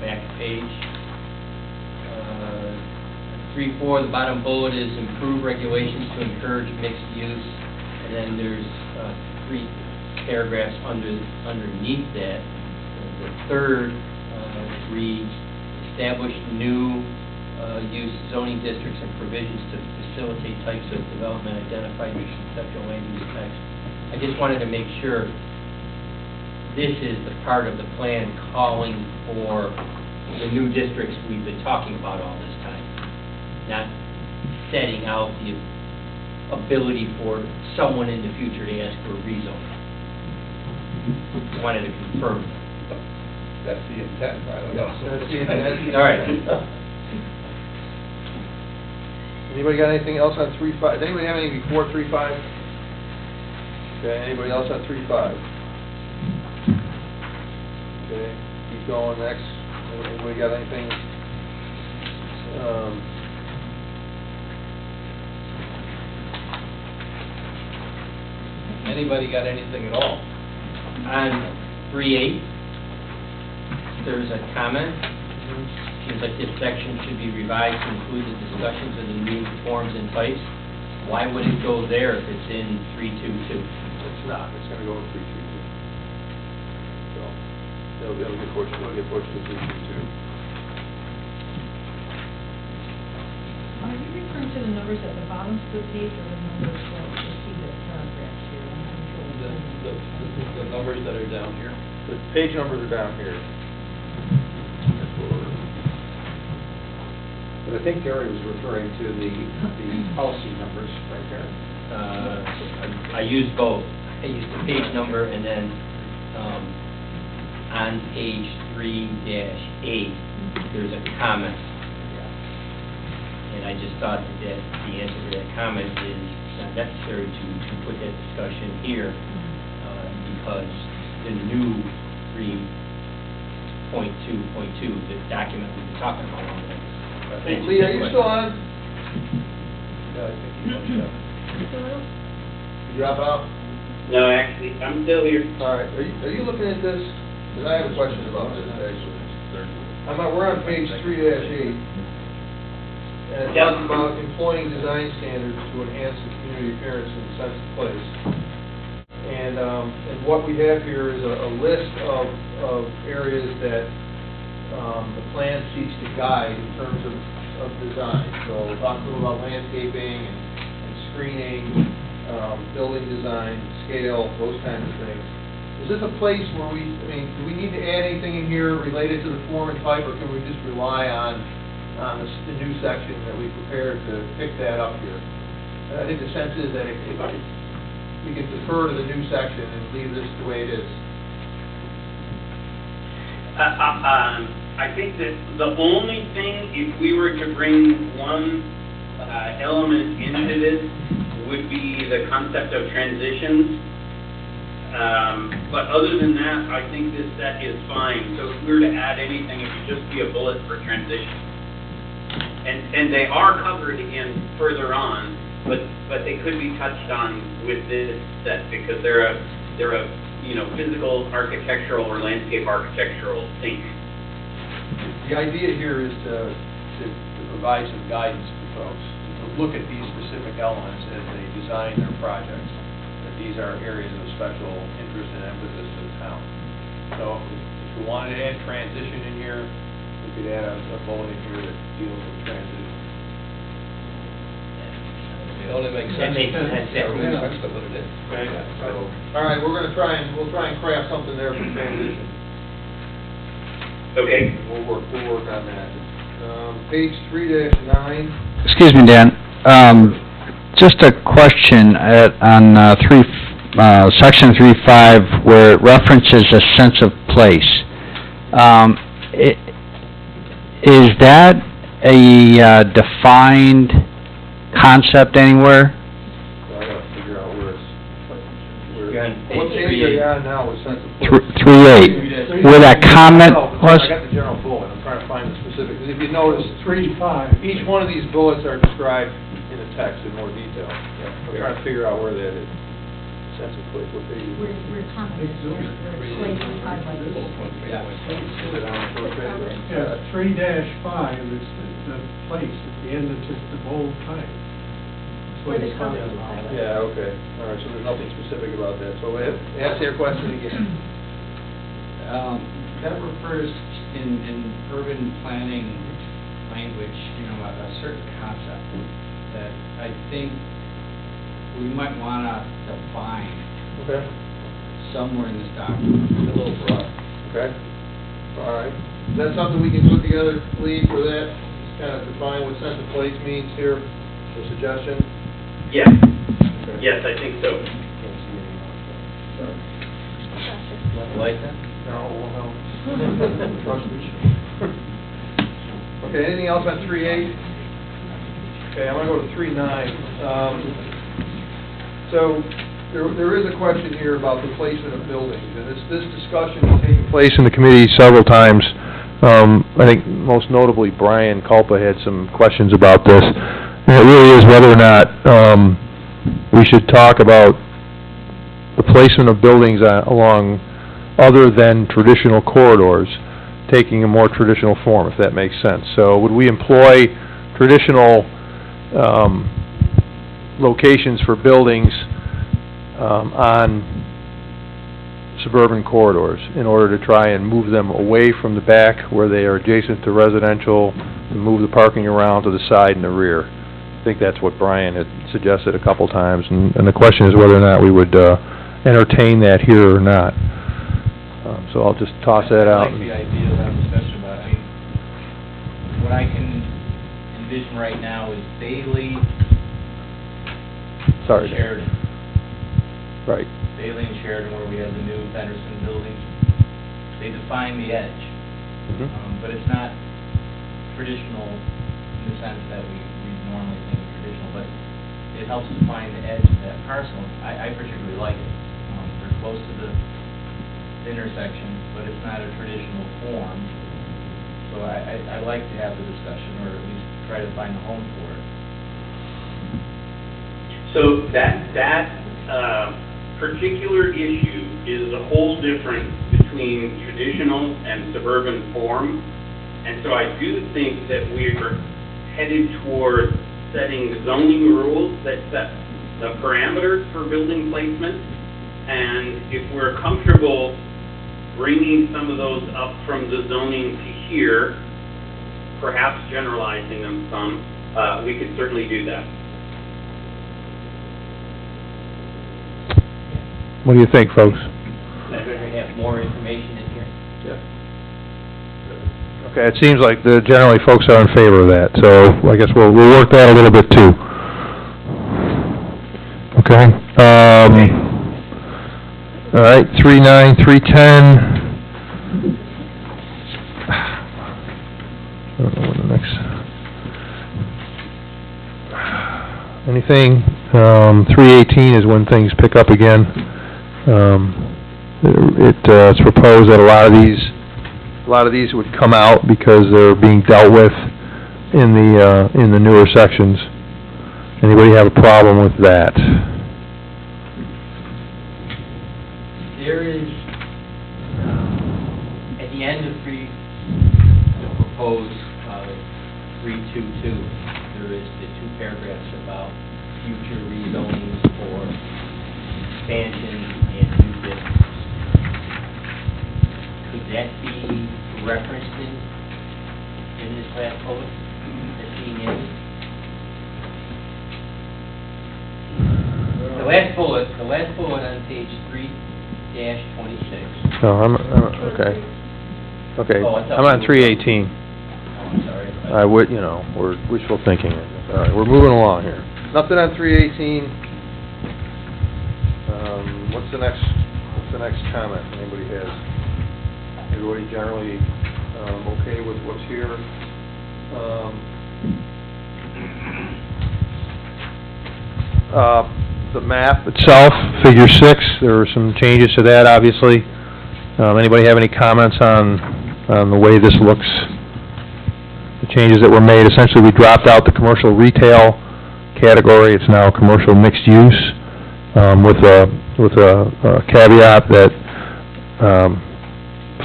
back page. 3.4, the bottom bullet is improve regulations to encourage mixed use, and then there's 3 paragraphs underneath that. The third reads, establish new use zoning districts and provisions to facilitate types of development identified in conceptual land use text. I just wanted to make sure this is the part of the plan calling for the new districts we've been talking about all this time, not setting out the ability for someone in the future to ask for a rezone. Wanted to confirm. That's the intent, I don't know. That's the intent. All right. Anybody got anything else on 3.5? Does anybody have anything before 3.5? Okay, anybody else on 3.5? Okay, keep going, next. Anybody got anything? Anybody got anything at all? On 3.8, there's a comment. Seems like this section should be revised to include the discussions of the new forms and types. Why would it go there if it's in 3.2.2? It's not, it's gonna go in 3.2.2. So, it'll get pushed to 3.2.2. Are you referring to the numbers at the bottom of the page or the numbers that you see the paragraphs here? The numbers that are down here. The page numbers are down here. But I think Gary was referring to the policy numbers right there. I used both. I used the page number and then on page 3-8, there's a comment. And I just thought that the answer to that comment is not necessary to put that discussion here because the new 3.2.2, the document we've been talking about on that. Lee, are you still on? Yeah, I think you know that. You drop out? No, actually, I'm still here. All right, are you looking at this? Because I have a question about this, actually. We're on page 3-8, and it talks about employing design standards to enhance the community appearance and sense of place. And what we have here is a list of areas that the plan seeks to guide in terms of design. So we'll talk a little about landscaping and screening, building design, scale, those kinds of things. Is this a place where do we need to add anything in here related to the form and type, or can we just rely on the new section that we prepared to pick that up here? And I think the sense is that if we can defer to the new section and leave this the way it is. I think that the only thing, if we were to bring one element into this, would be the concept of transitions. But other than that, I think this set is fine. So if we were to add anything, it would just be a bullet for transition. And they are covered again further on, but they could be touched on with this set because they're a physical, architectural, or landscape architectural thing. The idea here is to provide some guidance to folks, to look at these specific elements as they design their projects. these are areas of special interest and emphasis to the town. So if we wanted to add transition in here, we could add a bullet in here that deals with transition. It only makes sense. That makes sense, yeah. That's what it is. Okay, so, all right, we'll try and craft something there for transition. Okay. We'll work on that. Page 3-9. Excuse me, Dan. Just a question on section 3.5, where it references a sense of place. Is that a defined concept anywhere? So I gotta figure out where You're on what page page are you on now with sense of place? 3.8, where that comment was? I got the general bullet, I'm trying to find the specifics. If you notice, 3-5, each one of these bullets are described in the text in more detail. I'm trying to figure out where that is. Sense of place, what page is it? We're commenting here, where it's place is highlighted. Is it on the first page? Yeah, 3-5 is the place at the end of just the bold type. That's Where what the it's comment talking is about. highlighted. Yeah, okay, all right, so there's nothing specific about that. So answer your question again. That refers in urban planning language, a certain concept that I think we might want to define Okay, somewhere in this document. It's a little broad. okay, all right. Is that something we can put together, Lee, for that? Just kind of define what sense of place means here, a suggestion? Yes, Okay. yes, I think so. Can't see anything. Sorry. Like that? No, it won't help. Trust me. Okay, anything else on 3.8? Okay, I'm gonna go to 3.9. So, there is a question here about the placement of buildings, and this discussion has taken place in the committee several times. I think most notably Brian Culpa had some questions about this, and it really is whether or not we should talk about the placement of buildings along other than traditional corridors, taking a more traditional form, if that makes sense. So would we employ traditional locations for buildings on suburban corridors in order to try and move them away from the back where they are adjacent to residential, and move the parking around to the side and the rear? I think that's what Brian had suggested a couple times, and the question is whether or not we would entertain that here or not. So I'll just toss that out. I like the idea of that discussion about, what I can envision right now is Bailey, Sorry. Sheridan. Right. Bailey and Sheridan, where we have the new Henderson buildings, they define the edge. But it's not traditional in the sense that we normally think of traditional, but it helps define the edge of that parcel. I particularly like it. They're close to the intersection, but it's not a traditional form. So I like to have the discussion, or at least try to find a home for it. So that particular issue is a whole difference between traditional and suburban form. And so I do think that we're headed toward setting zoning rules that set the parameters for building placement. And if we're comfortable bringing some of those up from the zoning to here, perhaps generalizing them some, we could certainly do that. What do you think, folks? I'd rather have more information in here. Okay, it seems like generally folks are in favor of that, so I guess we'll work that a little bit too. Okay, all right, 3.9, 3.10. I don't know what the next. Anything, 3.18 is when things pick up again. It's proposed that a lot of these would come out because they're being dealt with in the newer sections. Anybody have a problem with that? There is, at the end of the proposed 322, there is the two paragraphs about future rezonings for expansion and new districts. Could that be referenced in this last bullet as being added? The last bullet on page 3-26. No, okay. Okay, Oh, I thought I'm on you were- 318. Oh, I'm sorry. I would, we're wishful thinking. All right, we're moving along here. Nothing on 318. What's the next comment anybody has? Everybody generally, okay with what's here? The map itself, figure 6, there were some changes to that, obviously. Anybody have any comments on the way this looks? The changes that were made, essentially we dropped out the commercial retail category, it's now commercial mixed use, with a caveat that,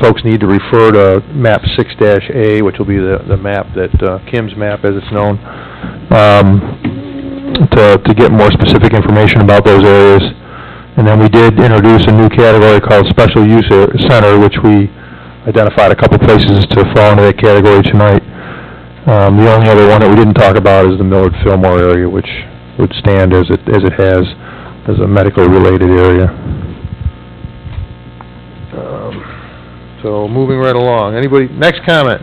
folks need to refer to map 6-A, which will be the map that, Kim's map as it's known, to get more specific information about those areas. And then we did introduce a new category called special use center, which we identified a couple places to fall into that category tonight. The only other one that we didn't talk about is the Millard Fillmore area, which would stand as it has, as a medically related area. So moving right along. Anybody, next comment?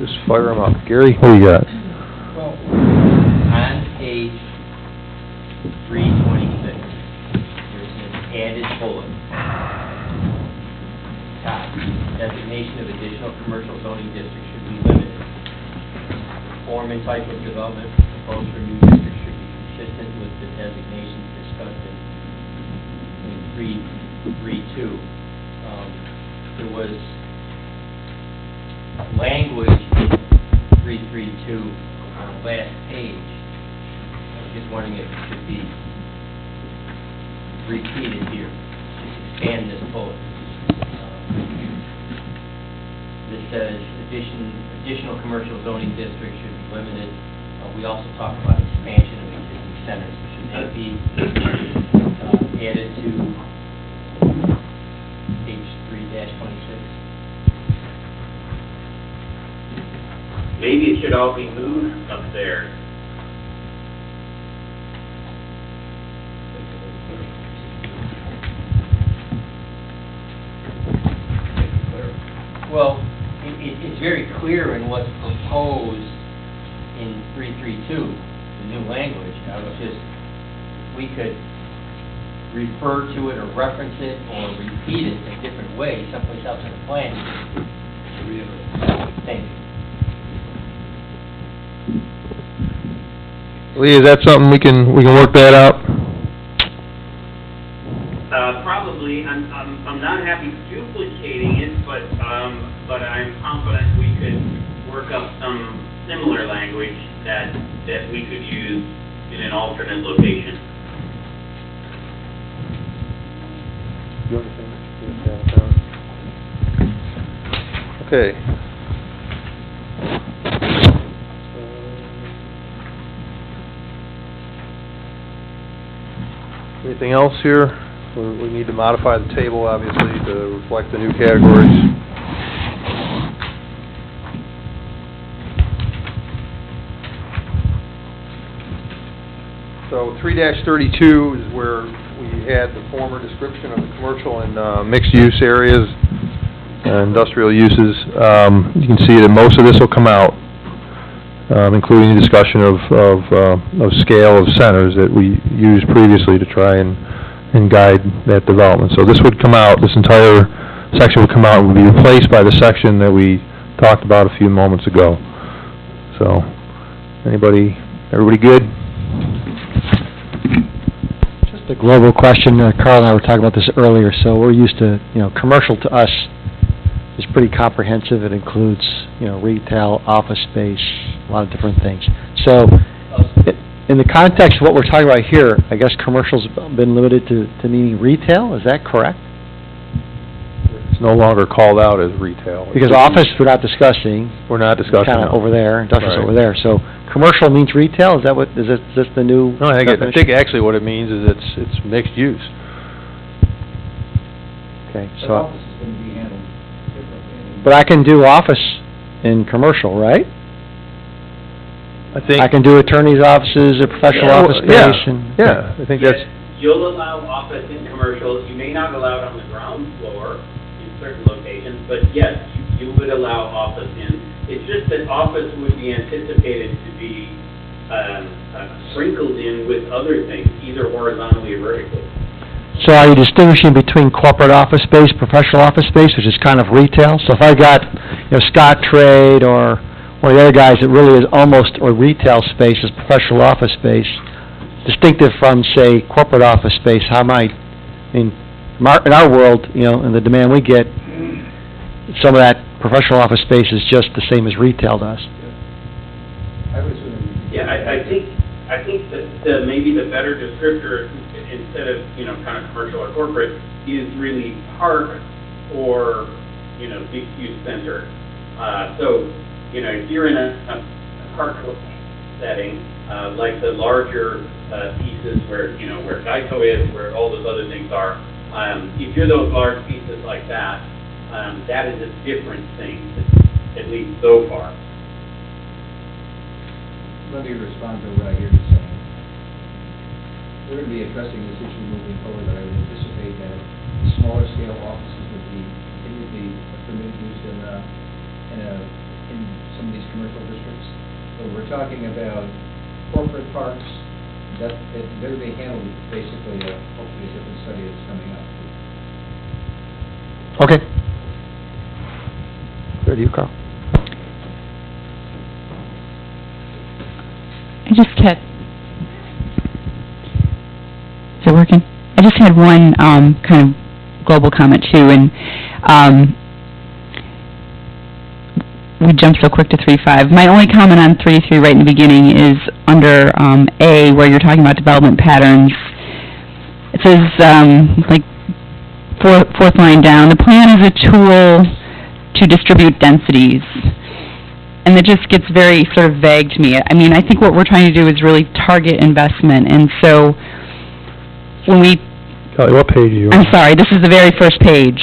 Just fire them up. Gary, what do you got? Well, on page 326, there's an added bullet. Top, designation of additional commercial zoning districts should be limited. Form and type of development proposed for new districts should be consistent with the designations discussed in 3.2. There was language in 3.3.2 on the last page. I was just wondering if it should be repeated here to expand this bullet. This says additional commercial zoning districts should be limited. We also talk about expansion of existing centers. Should that be added to page 3-26? Maybe it should all be moved up there. Well, it's very clear in what's proposed in 3.3.2, the new language. I was just, we could refer to it or reference it or repeat it in a different way someplace else in the plan. Thank you. Lee, is that something we can work that out? Probably. I'm not happy duplicating it, but I'm confident we could work up some similar language that we could use in an alternate location. Okay. Anything else here? We need to modify the table, obviously, to reflect the new categories. So 3-32 is where we had the former description of the commercial and mixed-use areas, industrial uses. You can see that most of this will come out, including the discussion of scale of centers that we used previously to try and guide that development. So this would come out, this entire section would come out and would be replaced by the section that we talked about a few moments ago. So, everybody good? Just a global question. Carl and I were talking about this earlier. So we're used to, commercial to us is pretty comprehensive. It includes, retail, office space, a lot of different things. So, in the context of what we're talking about here, I guess commercial's been limited to meaning retail. Is that correct? It's no longer called out as retail. Because office, we're not discussing. We're not discussing. Kind of over there, industrial's Right. over there. So commercial means retail, is that what, is this the new No, I definition? think actually what it means is it's mixed use. Okay, But so, office is going to be handled differently. but I can do office in commercial, right? I think. I can do attorney's offices, a professional Yeah, office yeah, space, and... Yeah, I think that's, Yes, you'll allow office in commercial, you may not allow it on the ground floor in certain locations, but yes, you would allow office in. It's just that office would be anticipated to be sprinkled in with other things, either horizontally or vertically. So are you distinguishing between corporate office space, professional office space, which is kind of retail? So if I got, Scott Trade or one of the other guys that really is almost a retail space is professional office space, distinctive from, say, corporate office space, how am I, in our world, in the demand we get, some of that professional office space is just the same as retail to us. I would assume that Yeah, I think that maybe the better descriptor, instead of, kind of commercial or corporate, is really park or, mixed-use center. So, if you're in a park setting, like the larger pieces where, where Geico is, where all those other things are, if you're those large pieces like that, that is a different thing, at least so far. let me respond to what I hear you saying. We're going to be addressing this issue moving forward, but I would anticipate that smaller scale offices would continue to be permitted use in some of these commercial districts. So we're talking about corporate parks, that they're being handled basically, hopefully a different study that's coming up. Okay. Good to you, Carl. I just had, is it working? I just had one kind of global comment too, and we jumped so quick to 3.5. My only comment on 3.3 right in the beginning is under A, where you're talking about development patterns. It says, like, fourth line down, the plan is a tool to distribute densities. And it just gets very sort of vague to me. I mean, I think what we're trying to do is really target investment. And so when we... Kelly, what page are you on? I'm sorry, this is the very first page.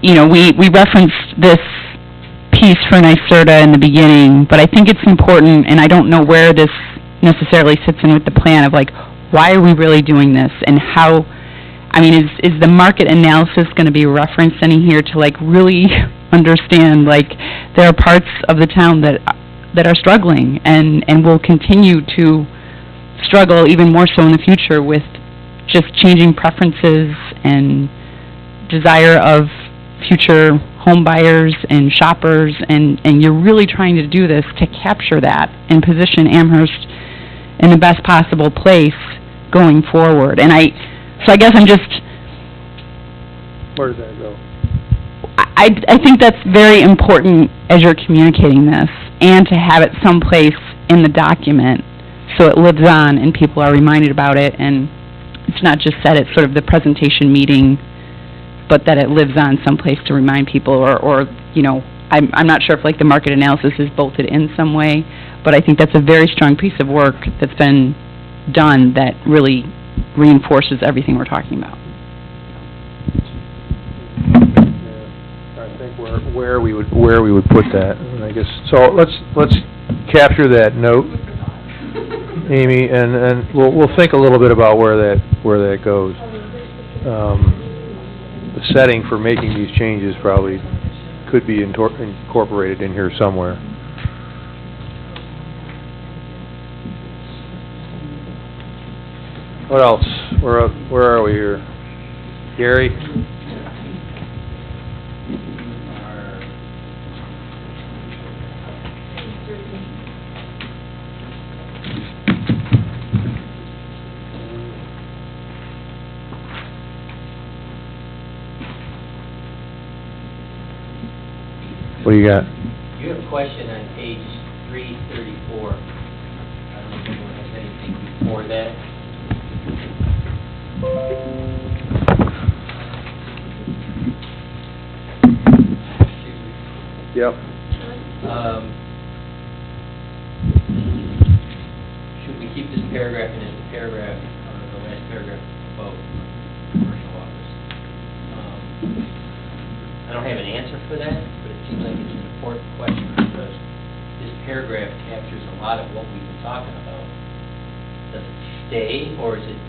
We referenced this piece for NYSERDA in the beginning, but I think it's important, and I don't know where this necessarily sits in with the plan of, like, why are we really doing this, and how... I mean, is the market analysis going to be referenced any here to, like, really understand, like, there are parts of the town that are struggling and will continue to struggle even more so in the future with just changing preferences and desire of future home buyers and shoppers, and you're really trying to do this to capture that and position Amherst in the best possible place going forward. And So I guess I'm just... Where does that go? I think that's very important as you're communicating this, and to have it someplace in the document so it lives on and people are reminded about it, and it's not just said at sort of the presentation meeting, but that it lives on someplace to remind people, or I'm not sure if, like, the market analysis is bolted in some way, but I think that's a very strong piece of work that's been done that really reinforces everything we're talking about. I think where we would put that, I guess. So let's capture that note, Amy, and we'll think a little bit about where that goes. The setting for making these changes probably could be incorporated in here somewhere. What else? Where are we here? Gary? What do you got? You have a question on page 334. I don't know if anyone has anything before that. Yep. Should we keep this paragraph in as the paragraph, the last paragraph above commercial office? I don't have an answer for that, but it seems like it's an important question because this paragraph captures a lot of what we've been talking about. Does it stay, or is it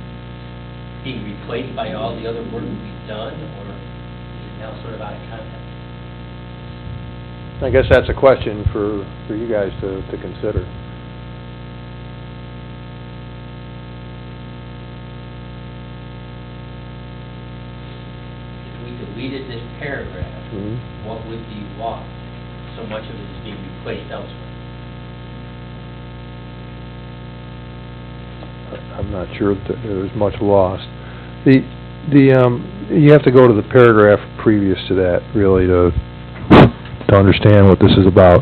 being replaced by all the other work we've done, or is it now sort of out of context? I guess that's a question for you guys to consider. If we deleted this paragraph, what would be lost? So much of it is being replaced elsewhere. I'm not sure that there's much lost. You have to go to the paragraph previous to that, really, to understand what this is about.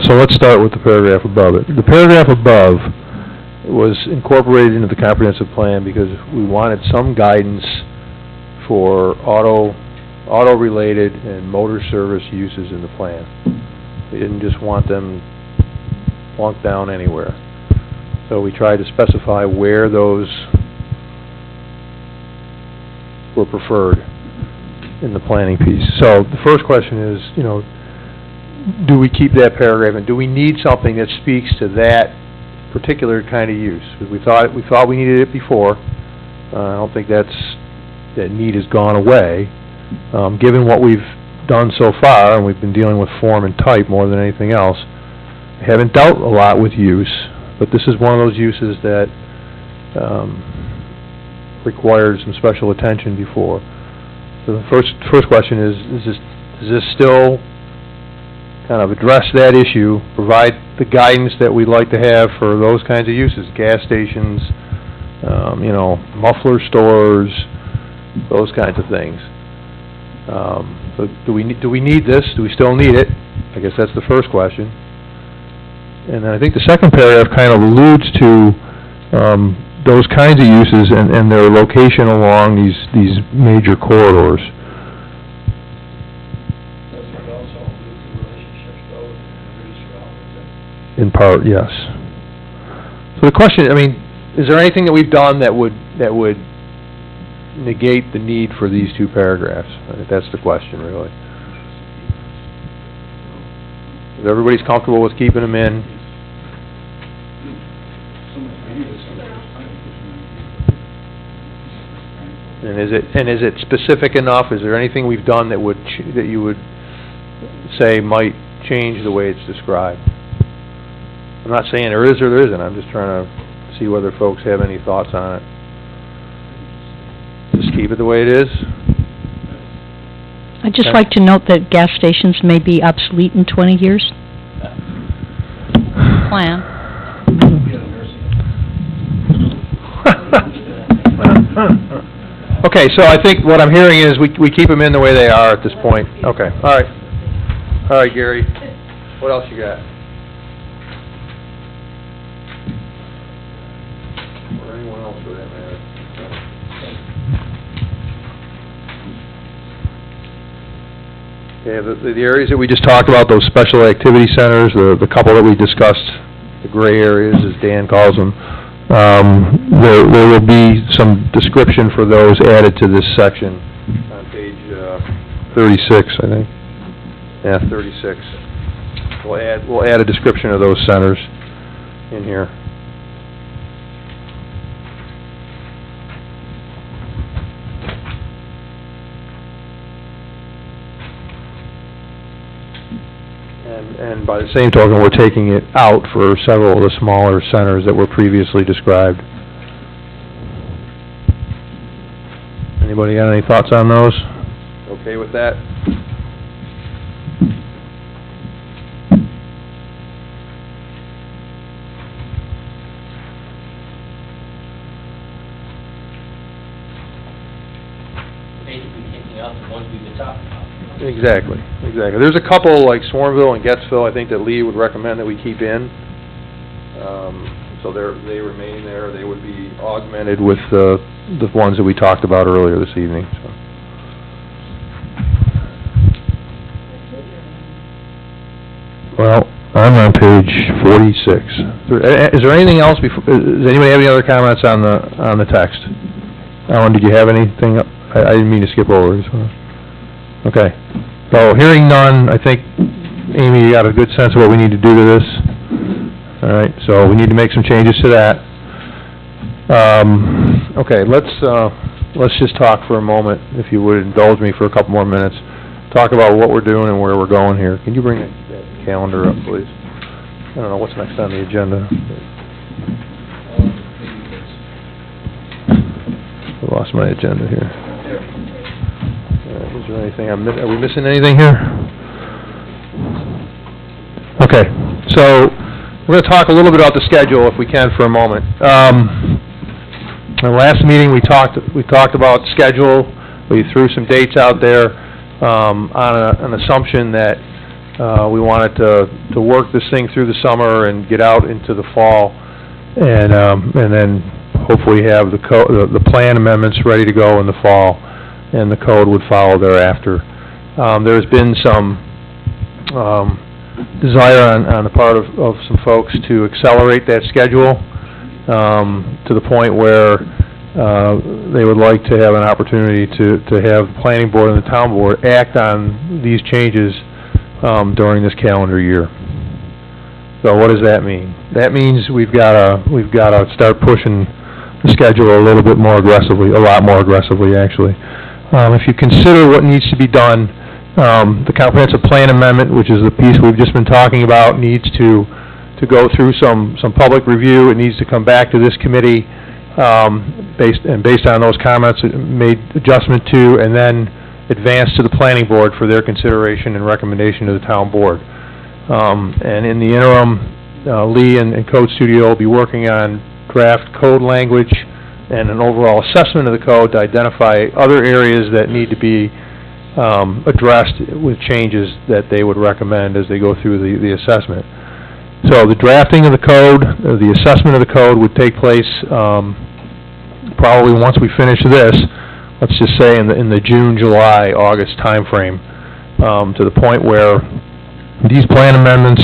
So let's start with the paragraph above it. The paragraph above was incorporated into the comprehensive plan because we wanted some guidance for auto-related and motor service uses in the plan. We didn't just want them plunked down anywhere. So we tried to specify where those were preferred in the planning piece. So the first question is, do we keep that paragraph, and do we need something that speaks to that particular kind of use? Because we thought we needed it before. I don't think that need has gone away. Given what we've done so far, and we've been dealing with form and type more than anything else, I haven't dealt a lot with use, but this is one of those uses that required some special attention before. So the first question is this still kind of address that issue, provide the guidance that we'd like to have for those kinds of uses, gas stations, muffler stores, those kinds of things. So do we need this? Do we still need it? I guess that's the first question. And then I think the second paragraph kind of alludes to those kinds of uses and their location along these major corridors. Does it also include the relationships, though, with the producer outlet? In part, yes. So the question, is there anything that we've done that would negate the need for these two paragraphs? I think that's the question, really. If everybody's comfortable with keeping them in, and is it specific enough? Is there anything we've done that that you would say might change the way it's described? I'm not saying there is or there isn't. I'm just trying to see whether folks have any thoughts on it. Just keep it the way it is. I'd just like to note that gas stations may be obsolete in 20 years. Plan. Okay, so I think what I'm hearing is we keep them in the way they are at this point. Okay, all right. All right, Gary. What else you got? Or anyone else for that matter? Okay, the areas that we just talked about, those special activity centers, the couple that we discussed, the gray areas, as Dan calls them, there will be some description for those added to this section on page 36, I think. Yeah, 36. We'll add a description of those centers in here. And by the same token, we're taking it out for several of the smaller centers that were previously described. Anybody got any thoughts on those? Okay with that? Basically taking out the ones we've been talking about. Exactly. There's a couple, like Swarmville and Gettsville, I think that Lee would recommend that we keep in. So they remain there. They would be augmented with the ones that we talked about earlier this evening. So. Well, I'm on page 46. Is there anything else before, does anybody have any other comments on the text? Alan, did you have anything? I didn't mean to skip over this one. Okay. So, hearing none, I think, Amy, you got a good sense of what we need to do to this. All right, so we need to make some changes to that. Okay, let's just talk for a moment, if you would indulge me for a couple more minutes. Talk about what we're doing and where we're going here. Can you bring that calendar up, please? I don't know what's next on the agenda. I lost my agenda here. Is there anything are we missing anything here? Okay, so we're going to talk a little bit about the schedule, if we can, for a moment. In the last meeting, we talked about schedule. We threw some dates out there on an assumption that we wanted to work this thing through the summer and get out into the fall, and then hopefully have the plan amendments ready to go in the fall, and the code would follow thereafter. There's been some desire on the part of some folks to accelerate that schedule to the point where they would like to have an opportunity to have the planning board and the town board act on these changes during this calendar year. So what does that mean? That means we've got to start pushing the schedule a little bit more aggressively, a lot more aggressively, actually. If you consider what needs to be done, the comprehensive plan amendment, which is the piece we've just been talking about, needs to go through some public review. It needs to come back to this committee, based on those comments, it made adjustment to, and then advance to the planning board for their consideration and recommendation to the town board. And in the interim, Lee and Code Studio will be working on draft code language and an overall assessment of the code to identify other areas that need to be addressed with changes that they would recommend as they go through the assessment. So the drafting of the code, the assessment of the code would take place probably once we finish this, let's just say in the June, July, August timeframe, to the point where these plan amendments,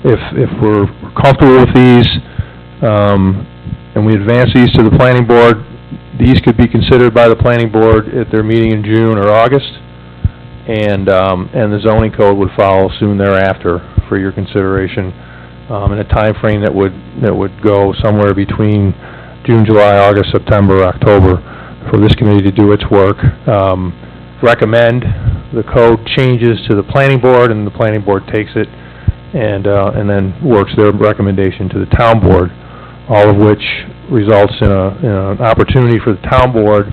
if we're comfortable with these, and we advance these to the planning board, these could be considered by the planning board at their meeting in June or August, and the zoning code would follow soon thereafter for your consideration, in a time frame that would go somewhere between June, July, August, September, October, for this committee to do its work. Recommend the code changes to the planning board, and the planning board takes it and then works their recommendation to the town board, all of which results in an opportunity for the town board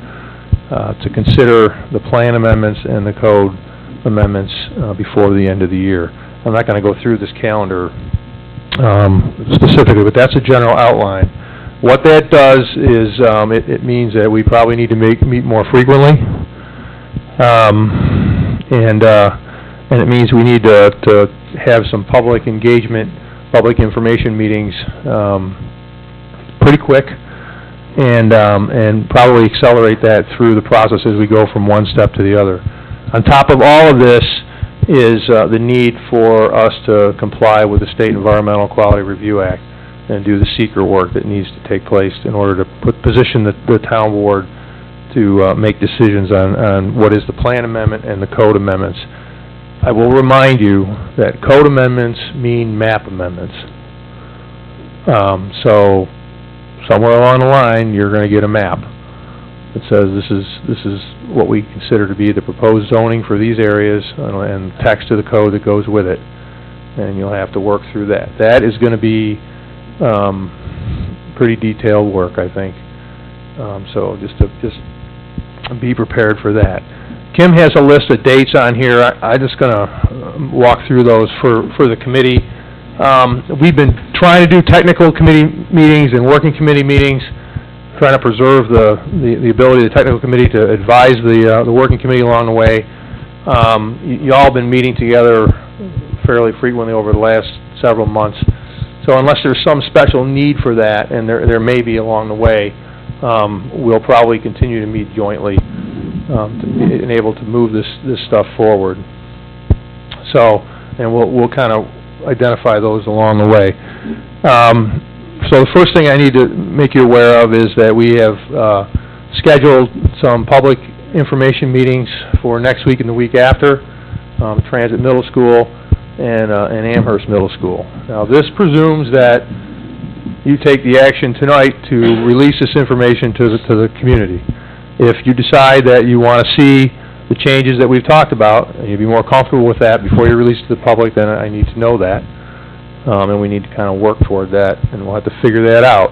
to consider the plan amendments and the code amendments before the end of the year. I'm not going to go through this calendar specifically, but that's a general outline. What that does is it means that we probably need to meet more frequently, and it means we need to have some public engagement, public information meetings pretty quick, and probably accelerate that through the process as we go from one step to the other. On top of all of this is the need for us to comply with the State Environmental Quality Review Act and do the seeker work that needs to take place in order to position the town board to make decisions on what is the plan amendment and the code amendments. I will remind you that code amendments mean map amendments. So somewhere along the line, you're going to get a map that says this is what we consider to be the proposed zoning for these areas, and text of the code that goes with it. And you'll have to work through that. That is going to be pretty detailed work, I think. So just be prepared for that. Kim has a list of dates on here. I'm just going to walk through those for the committee. We've been trying to do technical committee meetings and working committee meetings, trying to preserve the ability of the technical committee to advise the working committee along the way. You all have been meeting together fairly frequently over the last several months. So unless there's some special need for that, and there may be along the way, we'll probably continue to meet jointly to be able to move this stuff forward. So, and we'll kind of identify those along the way. So the first thing I need to make you aware of is that we have scheduled some public information meetings for next week and the week after, Transit Middle School and Amherst Middle School. Now, this presumes that you take the action tonight to release this information to the community. If you decide that you want to see the changes that we've talked about, and you'd be more comfortable with that before you release it to the public, then I need to know that. And we need to kind of work toward that, and we'll have to figure that out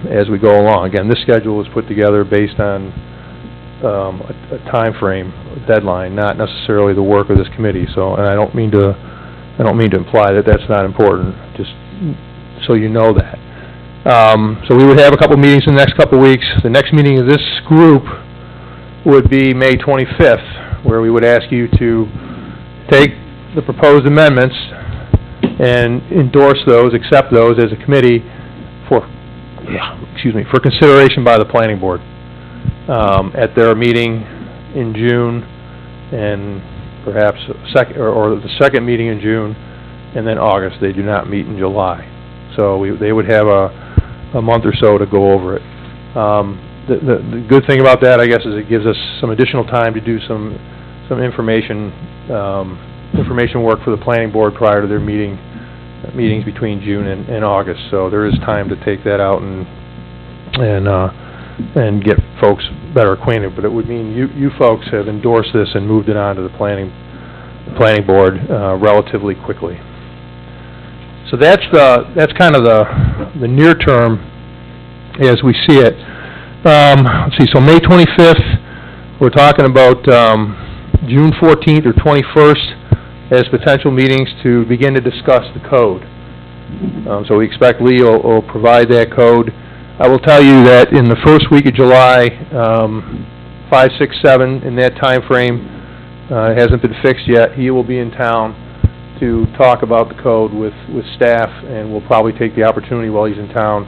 as we go along. Again, this schedule was put together based on a time frame, a deadline, not necessarily the work of this committee. So, and I don't mean to imply that that's not important, just so you know that. So we would have a couple meetings in the next couple weeks. The next meeting of this group would be May 25th, where we would ask you to take the proposed amendments and endorse those, accept those as a committee for consideration by the planning board at their meeting in June, and perhaps or the second meeting in June, and then August. They do not meet in July, so they would have a month or so to go over it. The good thing about that, I guess, is it gives us some additional time to do some information work for the planning board prior to their meetings between June and August. So there is time to take that out and get folks better acquainted. But it would mean you folks have endorsed this and moved it on to the planning board relatively quickly. So that's kind of the near term as we see it. Let's see. So May 25th, we're talking about June 14th or 21st as potential meetings to begin to discuss the code. So we expect Lee will provide that code. I will tell you that in the first week of July, 5, 6, 7, in that time frame, it hasn't been fixed yet. He will be in town to talk about the code with staff, and we'll probably take the opportunity while he's in town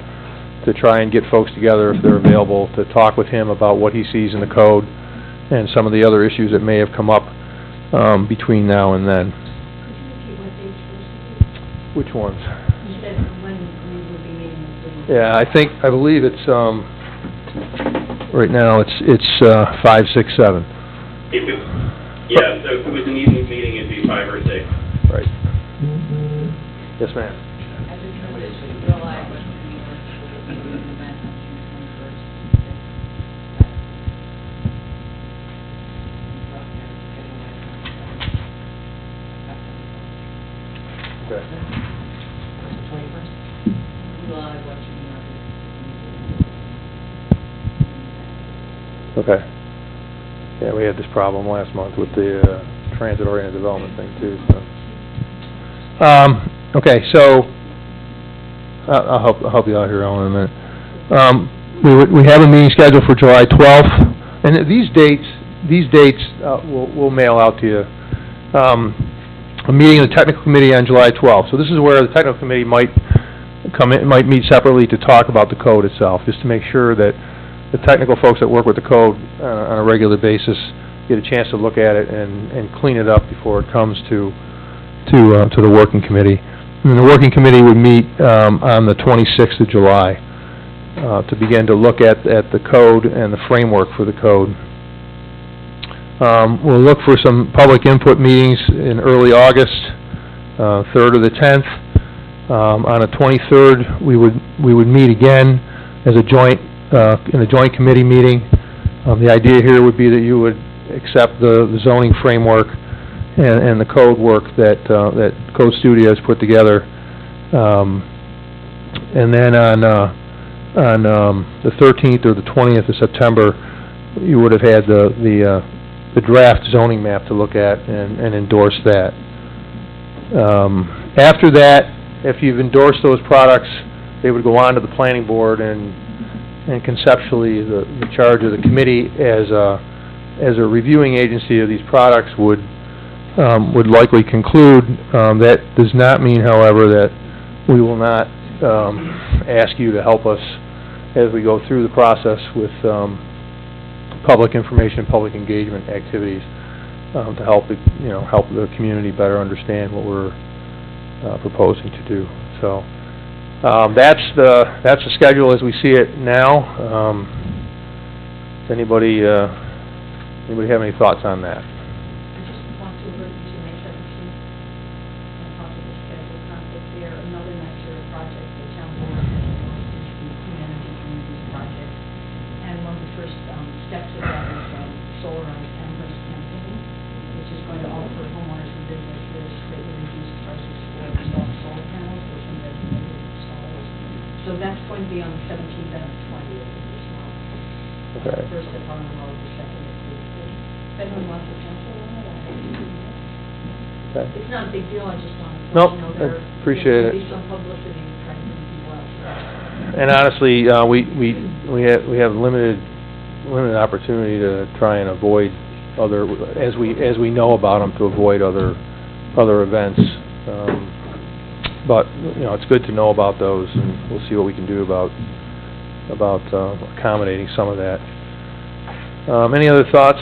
to try and get folks together, if they're available, to talk with him about what he sees in the code and some of the other issues that may have come up between now and then. Which ones? You said when we would be meeting with the... Yeah, I believe it's, right now, it's 5, 6, 7. Yeah, so if it was an evening meeting, it'd be 5 or 6. Right. Yes, ma'am. Okay. Yeah, we had this problem last month with the transit-oriented development thing too. So, okay, so I'll help you out here, Ellen, in a minute. We have a meeting scheduled for July 12th, and these dates we'll mail out to you. A meeting of the technical committee on July 12th. So this is where the technical committee might meet separately to talk about the code itself, just to make sure that the technical folks that work with the code on a regular basis get a chance to look at it and clean it up before it comes to the working committee. And the working committee would meet on the 26th of July to begin to look at the code and the framework for the code. We'll look for some public input meetings in early August, 3rd or the 10th. On the 23rd, we would meet again as a joint in a joint committee meeting. The idea here would be that you would accept the zoning framework and the code work that Code Studio has put together. And then on the 13th or the 20th of September, you would have had the draft zoning map to look at and endorse that. After that, if you've endorsed those products, they would go on to the planning board, and conceptually the charge of the committee as a reviewing agency of these products would likely conclude. That does not mean, however, that we will not ask you to help us as we go through the process with public information, public engagement activities to help the community better understand what we're proposing to do. So, that's the schedule as we see it now. Does anybody have any thoughts on that? I just want to alert you to May 17th, on top of the schedule conflict there, another measure project, the town board has proposed is the Clean Energy Communities Project. And one of the first steps of that is solar on Amherst campaign, which is going to offer homeowners and businesses greatly reduced prices for installed solar panels or some designated installers. So that's going to be on the 17th and the 20th of this month. Okay. First at Harlem Road, the second at Bridgeport. If anyone wants to cancel on it, I can do that. Okay. It's not a big deal, I just wanted to Nope, let you know I there. appreciate There'll it. be some publicity to try to bring people out to that. And honestly, we have limited opportunity to try and avoid other, as we know about them, to avoid other events. But, you know, it's good to know about those, and we'll see what we can do about accommodating some of that. Any other thoughts?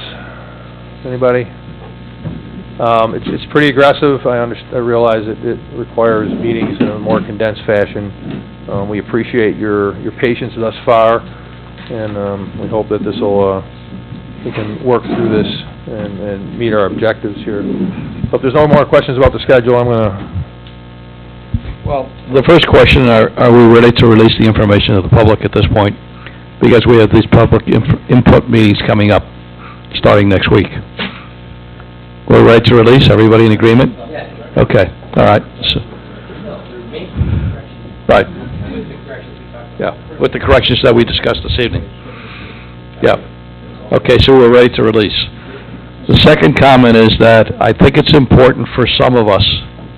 Anybody? It's pretty aggressive. I realize it requires meetings in a more condensed fashion. We appreciate your patience thus far, and we hope that we can work through this and meet our objectives here. But if there's no more questions about the schedule, I'm gonna... Well, the first question, are we ready to release the information to the public at this point? Because we have these public input meetings coming up, starting next week. We're ready to release? Everybody in agreement? Yes. Okay, all right. So, No, there may be corrections. right, With the corrections we talked about. yeah, with the corrections that we discussed this evening. Yeah. Okay, so we're ready to release. The second comment is that I think it's important for some of us,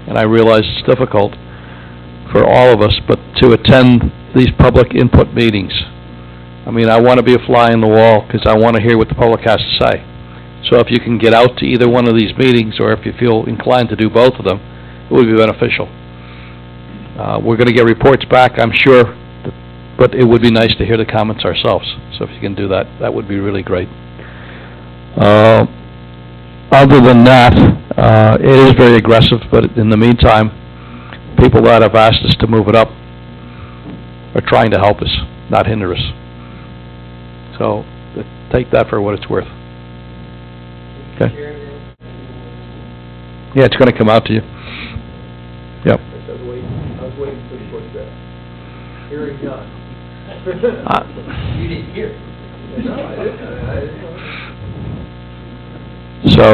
and I realize it's difficult for all of us, but to attend these public input meetings. I mean, I want to be a fly in the wall because I want to hear what the public has to say. So if you can get out to either one of these meetings, or if you feel inclined to do both of them, it would be beneficial. We're going to get reports back, I'm sure, but it would be nice to hear the comments ourselves. So if you can do that, that would be really great. Other than that, it is very aggressive, but in the meantime, people that have asked us to move it up are trying to help us, not hinder us. So take that for what it's worth. Okay. Yeah, it's going to come out to you. Yep. I was waiting for you to push that. Hearing none. You didn't hear. No, I didn't know. So,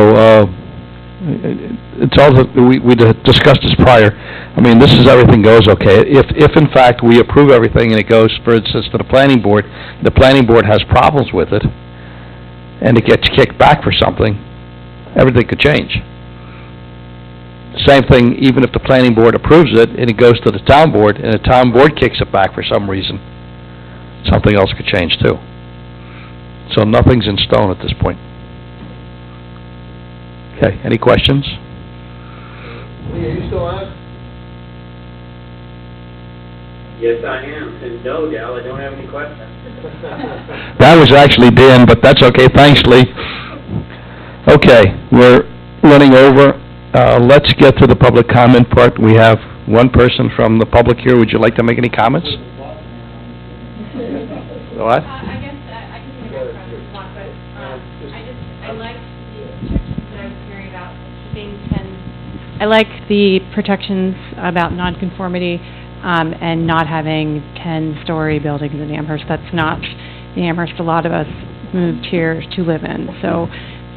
it's all, we discussed this prior. I mean, this is everything goes okay. If in fact we approve everything and it goes, for instance, to the planning board has problems with it, and it gets kicked back for something, everything could change. Same thing, even if the planning board approves it and it goes to the town board, and the town board kicks it back for some reason, something else could change too. So nothing's in stone at this point. Okay, any questions? Lee, are you still on? Yes, I am. And no, Dal, I don't have any questions. That was actually Dan, but that's okay. Thanks, Lee. Okay, we're running over. Let's get to the public comment part. We have one person from the public here. Would you like to make any comments? What? I guess I can take a question, but I like the protections that I was hearing about being 10. I like the protections about nonconformity and not having 10-story buildings in Amherst. That's not in Amherst. A lot of us moved here to live in, so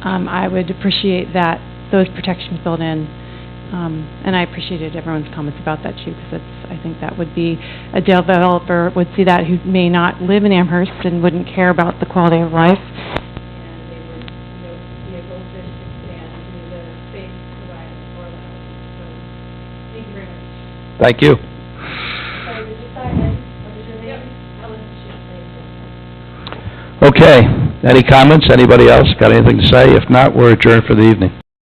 I would appreciate that, those protections built in. And I appreciated everyone's comments about that too, because I think that would be, a developer would see that who may not live in Amherst and wouldn't care about the quality of life. And they would, be able to expand to the space provided for them. So, thank you very much. Thank you. Sorry, did you sign in? What is your name? Yep. Ellen Schiff. Okay, any comments? Anybody else got anything to say? If not, we're adjourned for the evening.